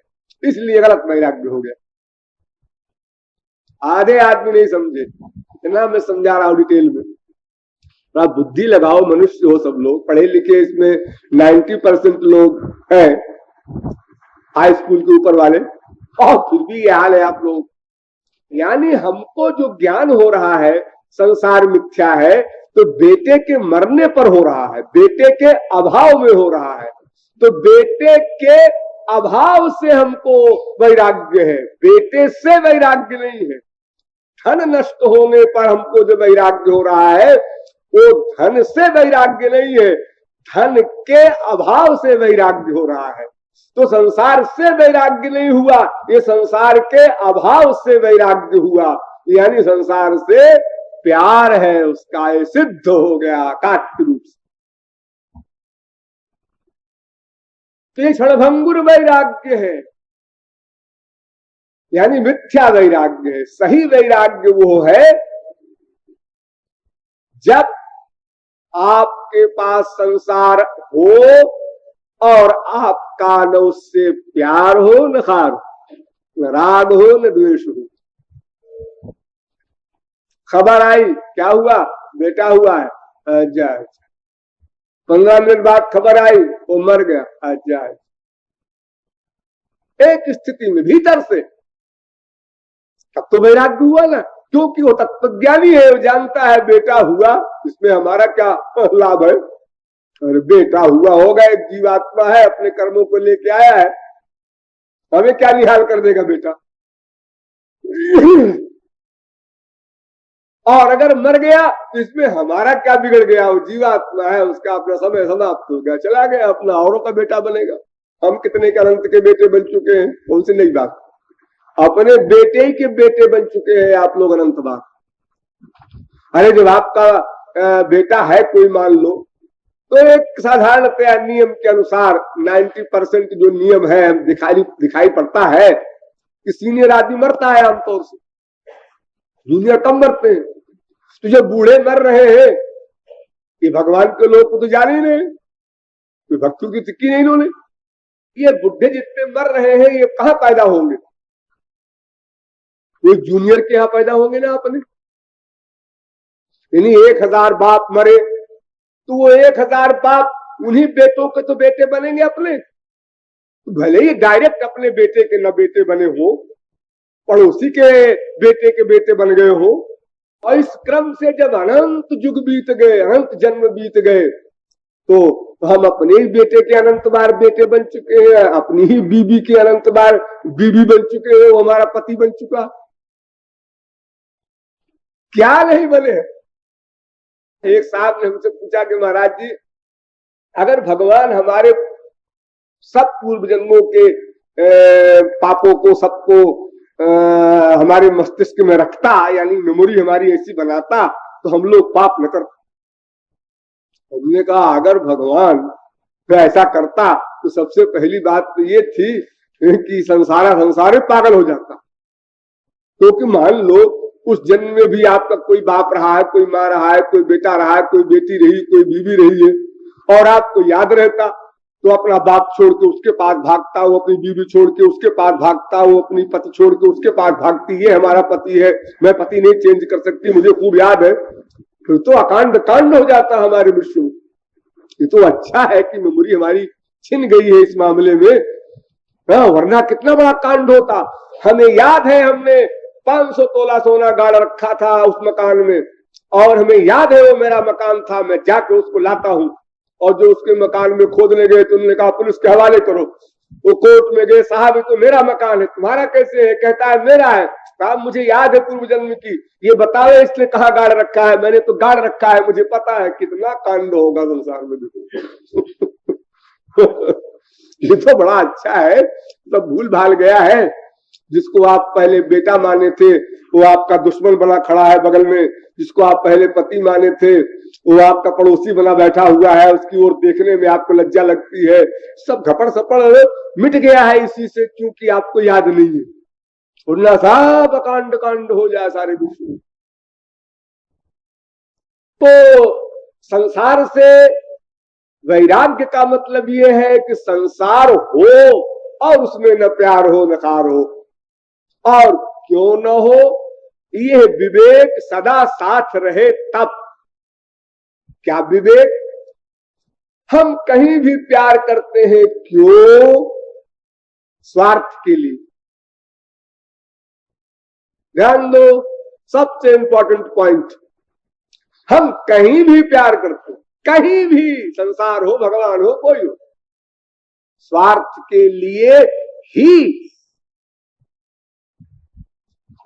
इसलिए गलत वैराग्य हो गया। आधे आदमी नहीं समझे, इतना मैं समझा रहा हूं डिटेल में। आप बुद्धि लगाओ, मनुष्य हो सब लोग, पढ़े लिखे इसमें 90% लोग हैं हाई स्कूल के ऊपर वाले, और फिर भी ये हाल है आप लोग। यानी हमको जो ज्ञान हो रहा है संसार मिथ्या है, तो बेटे के मरने पर हो रहा है, बेटे के अभाव में हो रहा है। तो बेटे के अभाव से हमको वैराग्य है, बेटे से वैराग्य नहीं है। धन नष्ट होने पर हमको जो वैराग्य हो रहा है वो धन से वैराग्य नहीं है, धन के अभाव से वैराग्य हो रहा है। तो संसार से वैराग्य नहीं हुआ, ये संसार के अभाव से वैराग्य हुआ। यानी संसार से प्यार है उसका, ये सिद्ध हो गया कात्य रूप से। तो ये क्षणभंगुर वैराग्य है, यानी मिथ्या वैराग्य है। सही वैराग्य वो है जब आपके पास संसार हो और आपका न उससे प्यार हो न खार, न राग हो न द्वेष हो। खबर आई क्या हुआ, बेटा हुआ है, अच्छा अच्छा। 15 मिनट बाद खबर आई वो मर गया, अच्छा अच्छा। एक स्थिति में भीतर से तब तो वैराग्य हुआ ना, क्योंकि वो तत्वज्ञानी है, वो जानता है बेटा हुआ, इसमें हमारा क्या लाभ है। और बेटा हुआ होगा, एक जीवात्मा है, अपने कर्मों को लेके आया है, हमें क्या निहाल कर देगा बेटा। और अगर मर गया तो इसमें हमारा क्या बिगड़ गया, वो जीवात्मा है, उसका अपना समय समाप्त हो गया, चला गया, अपना औरों का बेटा बनेगा। हम कितने के अनंत के बेटे बन चुके हैं, कौन सी नई बात, अपने बेटे के बेटे बन चुके हैं आप लोग अनंत बात। अरे जब आपका बेटा है कोई मान लो, तो एक साधारणतया नियम के अनुसार 90% जो नियम है दिखाई पड़ता है कि सीनियर आदमी मरता है आमतौर से, जूनियर कम मरते हैं। तो जो बूढ़े मर रहे हैं ये भगवान के लोग को तो जान ही नहीं, कोई भक्तों की तिक्की नहीं इन्होंने। ये बुढ़े जितने मर रहे हैं ये कहां पैदा होंगे, कोई जूनियर के यहां पैदा होंगे ना अपने। यानी 1000 बाप मरे तो वो 1000 बाप उन्हीं बेटों के तो बेटे बनेंगे अपने। तो भले ही डायरेक्ट अपने बेटे के न बेटे बने हो, पड़ोसी के बेटे बन गए हो, और इस क्रम से जब अनंत युग बीत गए, अनंत जन्म बीत गए, तो हम अपने ही बेटे के अनंत बार बेटे बन चुके हैं, अपनी ही बीबी के अनंत बार बीबी बन चुके हैं, वो हमारा पति बन चुका। क्या नहीं बने। एक साहब ने हमसे पूछा कि महाराज जी, अगर भगवान हमारे सब पूर्व जन्मों के पापों को सबको हमारे मस्तिष्क में रखता, यानी मेमोरी हमारी ऐसी बनाता, तो हम लोग पाप न करते। हमने कहा अगर भगवान ऐसा करता तो सबसे पहली बात तो ये थी कि संसार पागल हो जाता। क्योंकि मान लो उस जन्म में भी आपका कोई बाप रहा है, कोई माँ रहा है, कोई बेटा रहा है, कोई बेटी रही, कोई बीवी रही है, और आपको याद रहता तो अपना बाप छोड़ के उसके पास भागता, वो अपनी बीवी छोड़ के उसके पास भागता, वो अपनी पति छोड़ के उसके पास भागती, ये हमारा पति है, मैं पति नहीं चेंज कर सकती, मुझे खूब याद है। फिर तो अकांड कांड हो जाता हमारे विश्व में। ये तो अच्छा है कि मेमोरी हमारी छिन गई है इस मामले में, वरना कितना बड़ा कांड होता। हमें याद है हमने 500 तोला सोना गाड़ रखा था उस मकान में, और हमें याद है वो मेरा मकान था, मैं जाकर उसको लाता हूं। और जो उसके मकान में खोदने गए तो उन्होंने कहा पुलिस के हवाले करो। वो कोर्ट में गए, साहब ये तो मेरा मकान है, तुम्हारा कैसे है? कहता है मेरा है। साहब मुझे याद है पूर्व जन्म की, ये बताओ इसने कहाँ गाड़ रखा है? मैंने तो गाड़ रखा है, मुझे पता है। कितना कांड होगा संसार में देखो। ये तो बड़ा अच्छा है, तो भूल भाल गया है। जिसको आप पहले बेटा माने थे वो आपका दुश्मन बना खड़ा है बगल में, जिसको आप पहले पति माने थे वो आपका पड़ोसी बना बैठा हुआ है, उसकी ओर देखने में आपको लज्जा लगती है। सब घपड़ सपड़ मिट गया है इसी से, क्योंकि आपको याद नहीं है। वरना सब कांड कांड हो जाए सारे विश्व में। तो संसार से वैराग्य का मतलब यह है कि संसार हो और उसमें न प्यार हो न खार हो, और क्यों न हो, यह विवेक सदा साथ रहे तब। क्या विवेक? हम कहीं भी प्यार करते हैं, क्यों? स्वार्थ के लिए। ध्यान दो, सबसे इंपॉर्टेंट पॉइंट। हम कहीं भी प्यार करते हैं, कहीं भी, संसार हो, भगवान हो, कोई हो, स्वार्थ के लिए ही।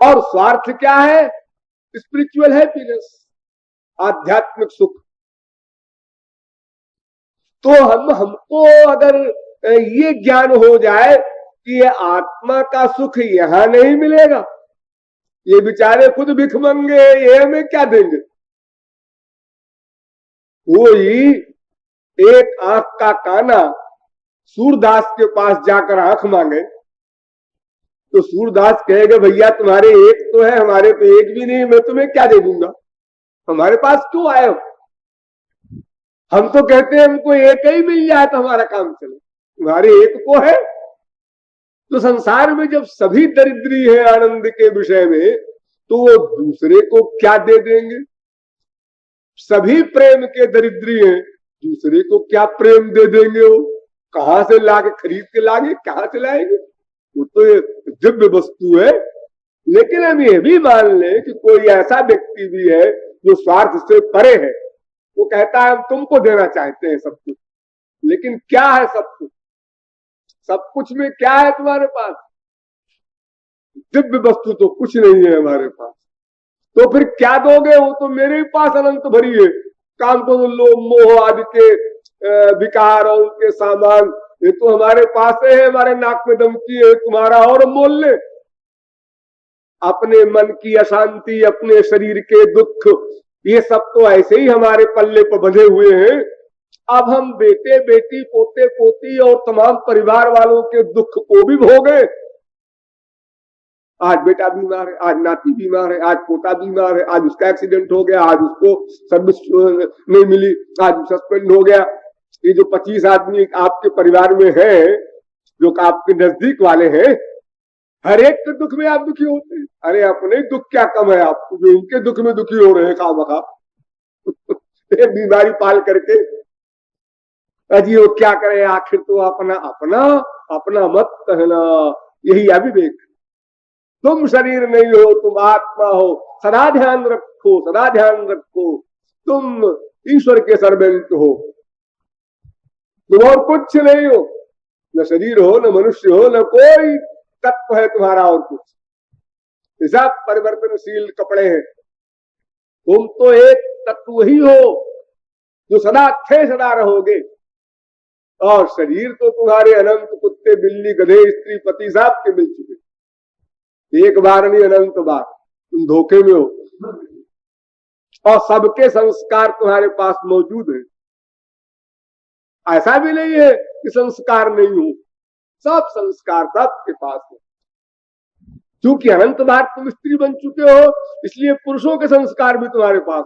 और स्वार्थ क्या है? स्पिरिचुअल हैप्पीनेस, आध्यात्मिक सुख। तो हमको अगर ये ज्ञान हो जाए कि ये आत्मा का सुख यहां नहीं मिलेगा, ये बेचारे खुद भिख मंगे, ये हमें क्या देंगे? कोई एक आंख का काना सूरदास के पास जाकर आंख मांगे तो सूरदास कहेगा भैया तुम्हारे एक तो है, हमारे तो एक भी नहीं, मैं तुम्हें क्या दे दूंगा, हमारे पास क्यों आए हो? हम तो कहते हैं हमको एक ही मिल जाए तो हमारा काम चले, तुम्हारे एक को है। तो संसार में जब सभी दरिद्री है आनंद के विषय में, तो वो दूसरे को क्या दे देंगे? सभी प्रेम के दरिद्री हैं, दूसरे को क्या प्रेम दे देंगे? वो कहां से लाके खरीद के लागे, कहां से लाएंगे? वो तो दिव्य वस्तु है। लेकिन हम ये भी मान लें कि कोई ऐसा व्यक्ति भी है जो स्वार्थ से परे है, वो कहता है हम तुमको देना चाहते हैं सब कुछ, लेकिन क्या है सब कुछ? सब कुछ में क्या है तुम्हारे पास? दिव्य वस्तु तो कुछ नहीं है हमारे पास, तो फिर क्या दोगे? वो तो मेरे पास अनंत भरी है, काम को लोभ मोह आदि के विकार और उनके सामान, ये तो हमारे पास है, हमारे नाक में दमकी है, तुम्हारा और मोल ले। अपने मन की अशांति, अपने शरीर के दुख, ये सब तो ऐसे ही हमारे पल्ले पर बंधे हुए हैं। अब हम बेटे बेटी पोते पोती और तमाम परिवार वालों के दुख को भी भोगे। आज बेटा बीमार है, आज नाती बीमार है, आज पोता बीमार है, आज उसका एक्सीडेंट हो गया, आज उसको सर्विस नहीं मिली, आज सस्पेंड हो गया। ये जो 25 आदमी आपके परिवार में है, जो आपके नजदीक वाले हैं, हर एक के दुख में आप दुखी होते हैं। अरे अपने दुख क्या कम है आपको, जो उनके दुख में दुखी हो रहे हैं खामखा एक बीमारी पाल करके। अजी वो क्या करे, आखिर तो अपना अपना अपना मत कहना, यही अविवेक। तुम शरीर नहीं हो, तुम आत्मा हो, सदा ध्यान रखो, सदा ध्यान रखो, तुम ईश्वर के सर्वेंट हो, तुम और कुछ नहीं हो, न शरीर हो, न मनुष्य हो, न कोई तत्व है तुम्हारा और कुछ। सब परिवर्तनशील कपड़े हैं, तुम तो एक तत्व ही हो जो सदा थे सदा रहोगे। और शरीर तो तुम्हारे अनंत कुत्ते बिल्ली गधे स्त्री पति साहब के मिल चुके, एक बार नहीं अनंत बार, तुम धोखे में हो। और सबके संस्कार तुम्हारे पास मौजूद है, ऐसा भी नहीं है कि संस्कार नहीं हो, सब संस्कार सबके पास है। क्योंकि अनंत बार तुम स्त्री बन चुके हो, इसलिए पुरुषों के संस्कार भी तुम्हारे पास,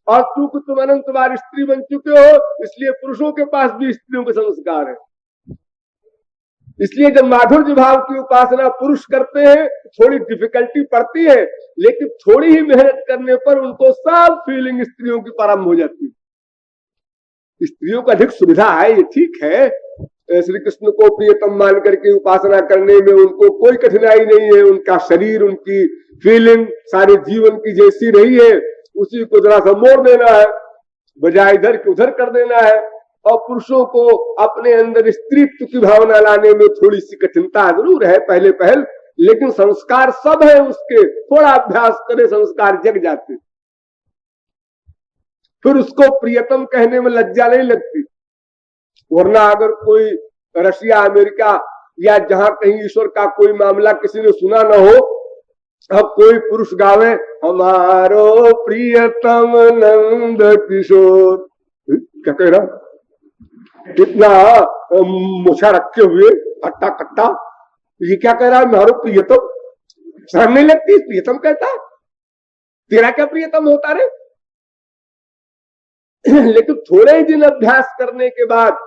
और चूंकि तुम अनंत बार स्त्री बन चुके हो, इसलिए पुरुषों के पास भी स्त्रियों के संस्कार है। इसलिए जब माधुर्य भाव की उपासना पुरुष करते हैं, थोड़ी डिफिकल्टी पड़ती है, लेकिन थोड़ी ही मेहनत करने पर उनको सब फीलिंग स्त्रियों की प्रारंभ हो जाती है। स्त्रियों को अधिक सुविधा है, ये ठीक है, श्री कृष्ण को प्रियतम मान करके उपासना करने में उनको कोई कठिनाई नहीं है। उनका शरीर, उनकी फीलिंग सारे जीवन की जैसी रही है, उसी को जरा सा मोड़ देना है, बजाय इधर के उधर कर देना है। और पुरुषों को अपने अंदर स्त्रीत्व की भावना लाने में थोड़ी सी कठिनता जरूर है पहले पहल, लेकिन संस्कार सब है उसके, थोड़ा अभ्यास करे संस्कार जग जाते, फिर उसको प्रियतम कहने में लज्जा नहीं लगती। वरना अगर कोई रशिया अमेरिका या जहां कहीं ईश्वर का कोई मामला किसी ने सुना ना हो, अब कोई पुरुष गावे हमारो प्रियतम नंद किशोर, क्या कह रहा, कितना मुछा रखे हुए कट्टा कट्टा, ये क्या कह रहा है, हमारो प्रियतम। शर्म नहीं लगती? प्रियतम कहता, तेरा क्या प्रियतम होता रे? लेकिन थोड़े ही दिन अभ्यास करने के बाद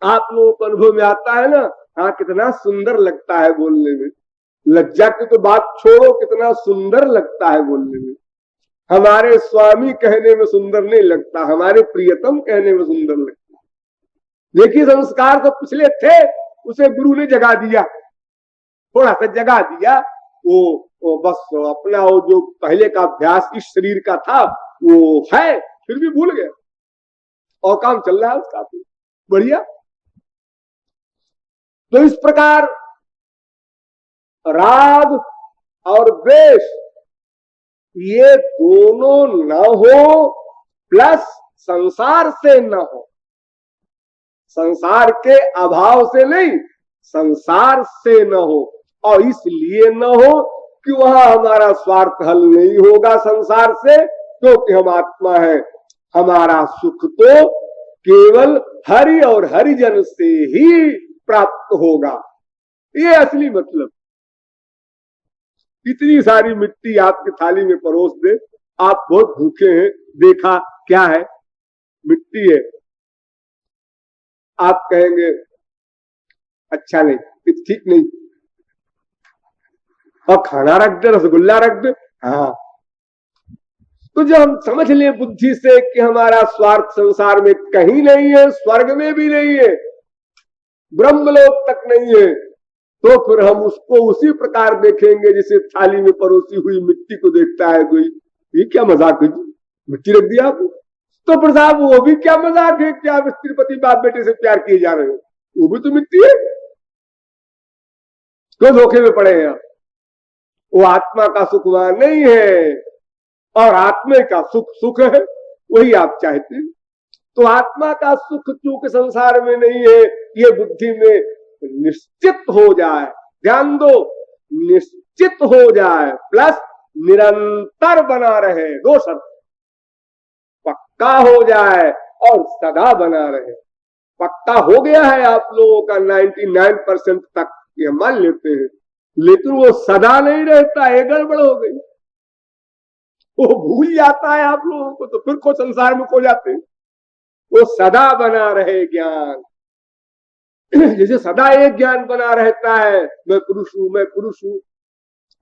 आप लोगों को अनुभव में आता है ना, हाँ कितना सुंदर लगता है बोलने में। लज्जा की तो बात छोड़ो, कितना सुंदर लगता है बोलने में। हमारे स्वामी कहने में सुंदर नहीं लगता, हमारे प्रियतम कहने में सुंदर लगता है। देखिए संस्कार तो पिछले थे, उसे गुरु ने जगा दिया, थोड़ा सा जगा दिया, वो बस अपना वो जो पहले का अभ्यास इस शरीर का था वो है, फिर भी भूल गए और काम चल रहा है उसका बढ़िया। तो इस प्रकार राग और द्वेष ये दोनों न हो, प्लस संसार से न हो, संसार के अभाव से नहीं, संसार से न हो। और इसलिए न हो कि वहां हमारा स्वार्थ हल नहीं होगा संसार से, क्योंकि हम आत्मा है। हमारा सुख तो केवल हरि और हरिजन से ही प्राप्त होगा। ये असली मतलब। इतनी सारी मिट्टी आपकी थाली में परोस दे, आप बहुत भूखे हैं, देखा क्या है, मिट्टी है, आप कहेंगे अच्छा नहीं, ठीक नहीं, और खाना रख दे, रसगुल्ला रख दे, हाँ। तो जब हम समझ लें बुद्धि से कि हमारा स्वार्थ संसार में कहीं नहीं है, स्वर्ग में भी नहीं है, ब्रह्मलोक तक नहीं है, तो फिर हम उसको उसी प्रकार देखेंगे जैसे थाली में परोसी हुई मिट्टी को देखता है कोई। ये क्या मजाक है, मिट्टी रख दिया आपने, तो फिर साहब वो भी क्या मजाक है कि आप स्त्री पति बाप बेटे से प्यार किए जा रहे हो, वो भी तो मिट्टी है, क्यों धोखे में पड़े हैं आप? वो आत्मा का सुख वहां नहीं है, और आत्मा का सुख सुख है, वही आप चाहते हैं। तो आत्मा का सुख चूंकि संसार में नहीं है, ये बुद्धि में निश्चित हो जाए, ध्यान दो, निश्चित हो जाए प्लस निरंतर बना रहे, दो शब्द, पक्का हो जाए और सदा बना रहे। पक्का हो गया है आप लोगों का 99% तक, ये मान लेते हैं, लेकिन वो सदा नहीं रहता है, गड़बड़ हो गई, वो भूल जाता है आप लोगों को, तो फिर को संसार में खो जाते हैं। वो सदा बना रहे ज्ञान, जैसे सदा एक ज्ञान बना रहता है, मैं पुरुष हूं, मैं पुरुष हूं।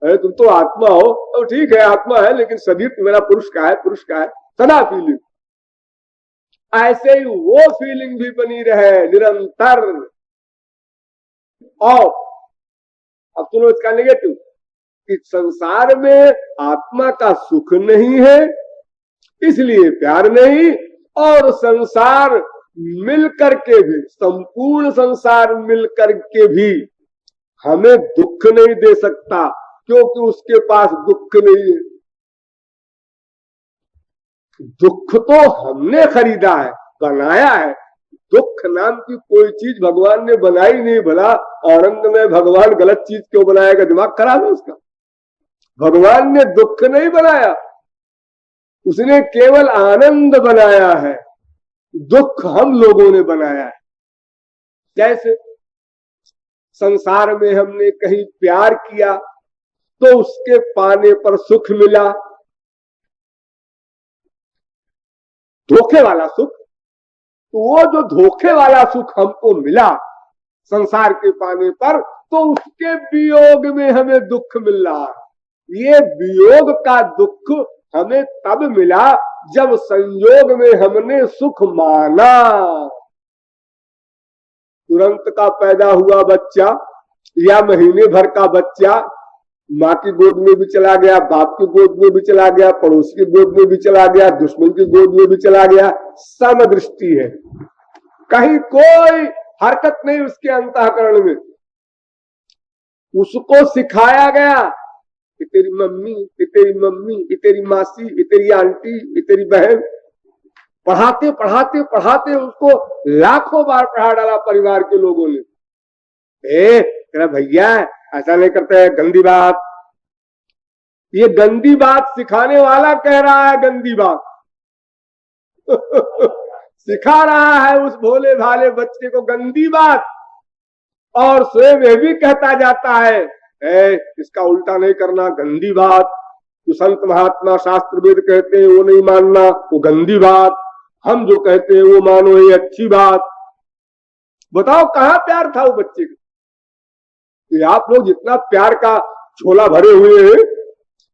अरे तुम तो आत्मा हो, तो ठीक है आत्मा है, लेकिन शरीर मेरा पुरुष का है, पुरुष का है, सदा फीलिंग। ऐसे ही वो फीलिंग भी बनी रहे निरंतर। और अब सुनो इसका नेगेटिव, इस संसार में आत्मा का सुख नहीं है, इसलिए प्यार नहीं, और संसार मिलकर के भी, संपूर्ण संसार मिलकर के भी हमें दुख नहीं दे सकता, क्योंकि उसके पास दुख नहीं है। दुख तो हमने खरीदा है, बनाया है। दुख नाम की कोई चीज भगवान ने बनाई नहीं। भला आनंद में भगवान गलत चीज क्यों बनाएगा, दिमाग खराब है उसका। भगवान ने दुख नहीं बनाया, उसने केवल आनंद बनाया है। दुख हम लोगों ने बनाया है। जैसे संसार में हमने कहीं प्यार किया तो उसके पाने पर सुख मिला, धोखे वाला सुख। तो वो जो धोखे वाला सुख हमको मिला संसार के पाने पर, तो उसके वियोग में हमें दुख मिल रहा है। ये वियोग का दुख हमें तब मिला जब संयोग में हमने सुख माना। तुरंत का पैदा हुआ बच्चा या महीने भर का बच्चा माँ की गोद में भी चला गया, बाप की गोद में भी चला गया, पड़ोस की गोद में भी चला गया, दुश्मन की गोद में भी चला गया, समदृष्टि है, कहीं कोई हरकत नहीं उसके अंतःकरण में। उसको सिखाया गया कि तेरी मम्मी, कि तेरी मम्मी, कि तेरी मासी, कि तेरी आंटी, कि तेरी बहन। पढ़ाते पढ़ाते पढ़ाते उसको लाखों बार पढ़ा डाला परिवार के लोगों ने। तेरा भैया ऐसा नहीं करते है, गंदी बात। ये गंदी बात सिखाने वाला कह रहा है गंदी बात। सिखा रहा है उस भोले भाले बच्चे को गंदी बात, और स्वयं यह भी कहता जाता है इसका उल्टा नहीं करना, गंदी बात। जो संत महात्मा शास्त्र वेद कहते हैं वो नहीं मानना, वो गंदी बात। हम जो कहते हैं वो मानो, ये अच्छी बात। बताओ कहां प्यार था वो बच्चे का? आप लोग जितना प्यार का झोला भरे हुए हैं,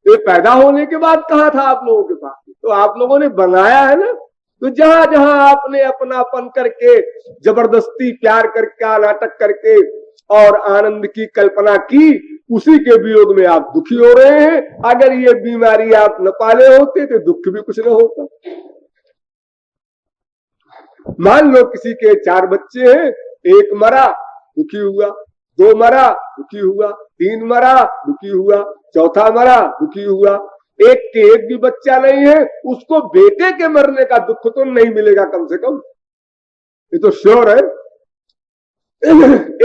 ये पैदा होने के बाद कहां था आप लोगों के पास? तो आप लोगों ने बनाया है ना। तो जहां जहां आपने अपनापन करके, जबरदस्ती प्यार करके, नाटक करके और आनंद की कल्पना की, उसी के वियोग में आप दुखी हो रहे हैं। अगर ये बीमारी आप न पाले होते तो दुख भी कुछ न होता। मान लो किसी के 4 बच्चे हैं, 1 मरा दुखी हुआ, 2 मरा दुखी हुआ, 3 मरा दुखी हुआ, 4था मरा दुखी हुआ। एक के एक भी बच्चा नहीं है, उसको बेटे के मरने का दुख तो नहीं मिलेगा कम से कम, ये तो श्योर है।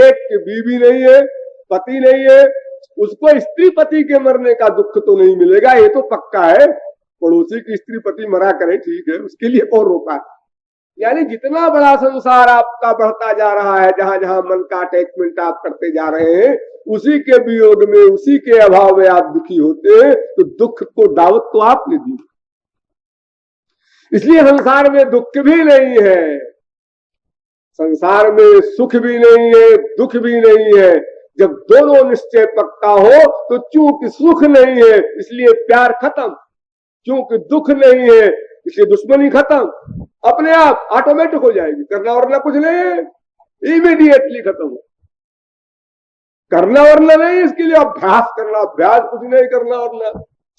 एक की बीवी नहीं है, पति नहीं है, उसको स्त्री पति के मरने का दुख तो नहीं मिलेगा, ये तो पक्का है। पड़ोसी की स्त्री पति मरा करे ठीक है, उसके लिए कौन रोका है, यानी जितना बड़ा संसार आपका बढ़ता जा रहा है, जहां जहां मन का अटैचमेंट आप करते जा रहे हैं, उसी के वियोग में, उसी के अभाव में आप दुखी होते हैं, तो दुख को दावत तो आपने दी। इसलिए संसार में दुख भी नहीं है, संसार में सुख भी नहीं है, दुख भी नहीं है। जब दोनों निश्चय पक्का हो तो चूंकि सुख नहीं है इसलिए प्यार खत्म, क्योंकि दुख नहीं है इसलिए दुश्मनी खत्म, अपने आप ऑटोमेटिक हो जाएगी। करना वरना कुछ नहीं है, इमीडिएटली खत्म हो। करना वरना नहीं, इसके लिए अभ्यास करना, अभ्यास कुछ नहीं करना वरना।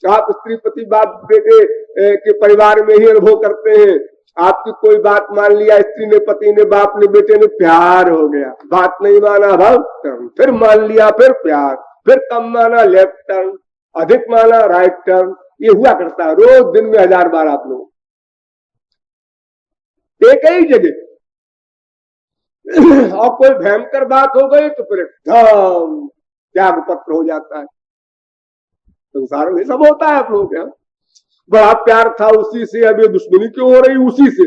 आप स्त्री पति बाप बेटे के परिवार में ही अनुभव करते हैं। आपकी कोई बात मान लिया, स्त्री ने, पति ने, बाप ने, बेटे ने, प्यार हो गया। बात नहीं माना भाव टर्न, फिर मान लिया, फिर प्यार, फिर कम माना लेफ्ट टर्न, अधिक माना राइट टर्न। ये हुआ करता है रोज दिन में 1000 बार आप लोग एक ही जगह। और कोई भयंकर बात हो गई तो फिर एकदम त्याग पत्र हो जाता है। संसार में सब होता है आप लोगों के यहाँ। बड़ा प्यार था उसी से, अब ये दुश्मनी क्यों हो रही उसी से।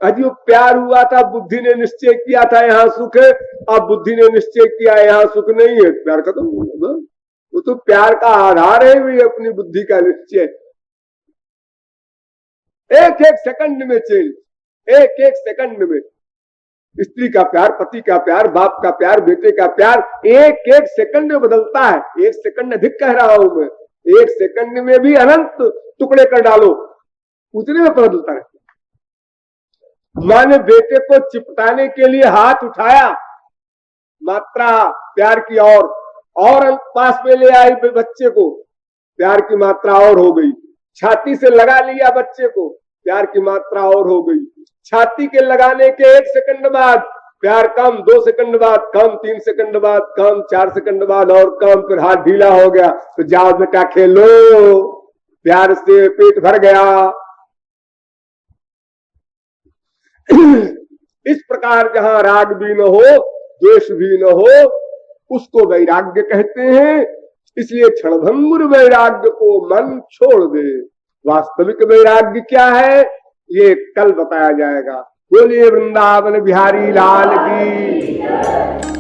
अजी वो प्यार हुआ था, बुद्धि ने निश्चय किया था यहाँ सुख है, अब बुद्धि ने निश्चय किया यहाँ सुख नहीं है, प्यार खत्म हो गया। वो तो प्यार का आधार है भी अपनी बुद्धि का निश्चय। एक एक सेकंड में चेंज, एक एक सेकंड में। स्त्री का प्यार, पति का प्यार, बाप का प्यार, बेटे का प्यार एक एक सेकंड में बदलता है। एक सेकंड अधिक कह रहा हूं मैं, एक सेकंड में भी अनंत टुकड़े कर डालो, उतने में बदलता है। मां ने बेटे को चिपटाने के लिए हाथ उठाया, मात्रा प्यार की और पास में ले आई बच्चे को, प्यार की मात्रा और हो गई। छाती से लगा लिया बच्चे को, प्यार की मात्रा और हो गई। छाती के लगाने के 1 सेकंड बाद प्यार कम, 2 सेकंड बाद कम, 3 सेकंड बाद कम, 4 सेकंड बाद और कम, फिर हाथ ढीला हो गया तो जाओ बेटा खेलो, प्यार से पेट भर गया। इस प्रकार जहां राग भी न हो, द्वेष भी न हो, उसको वैराग्य कहते हैं। इसलिए क्षणभंगुर वैराग्य को मन छोड़ दे। वास्तविक वैराग्य क्या है ये कल बताया जाएगा। बोलिए वृंदावन बिहारी लाल की।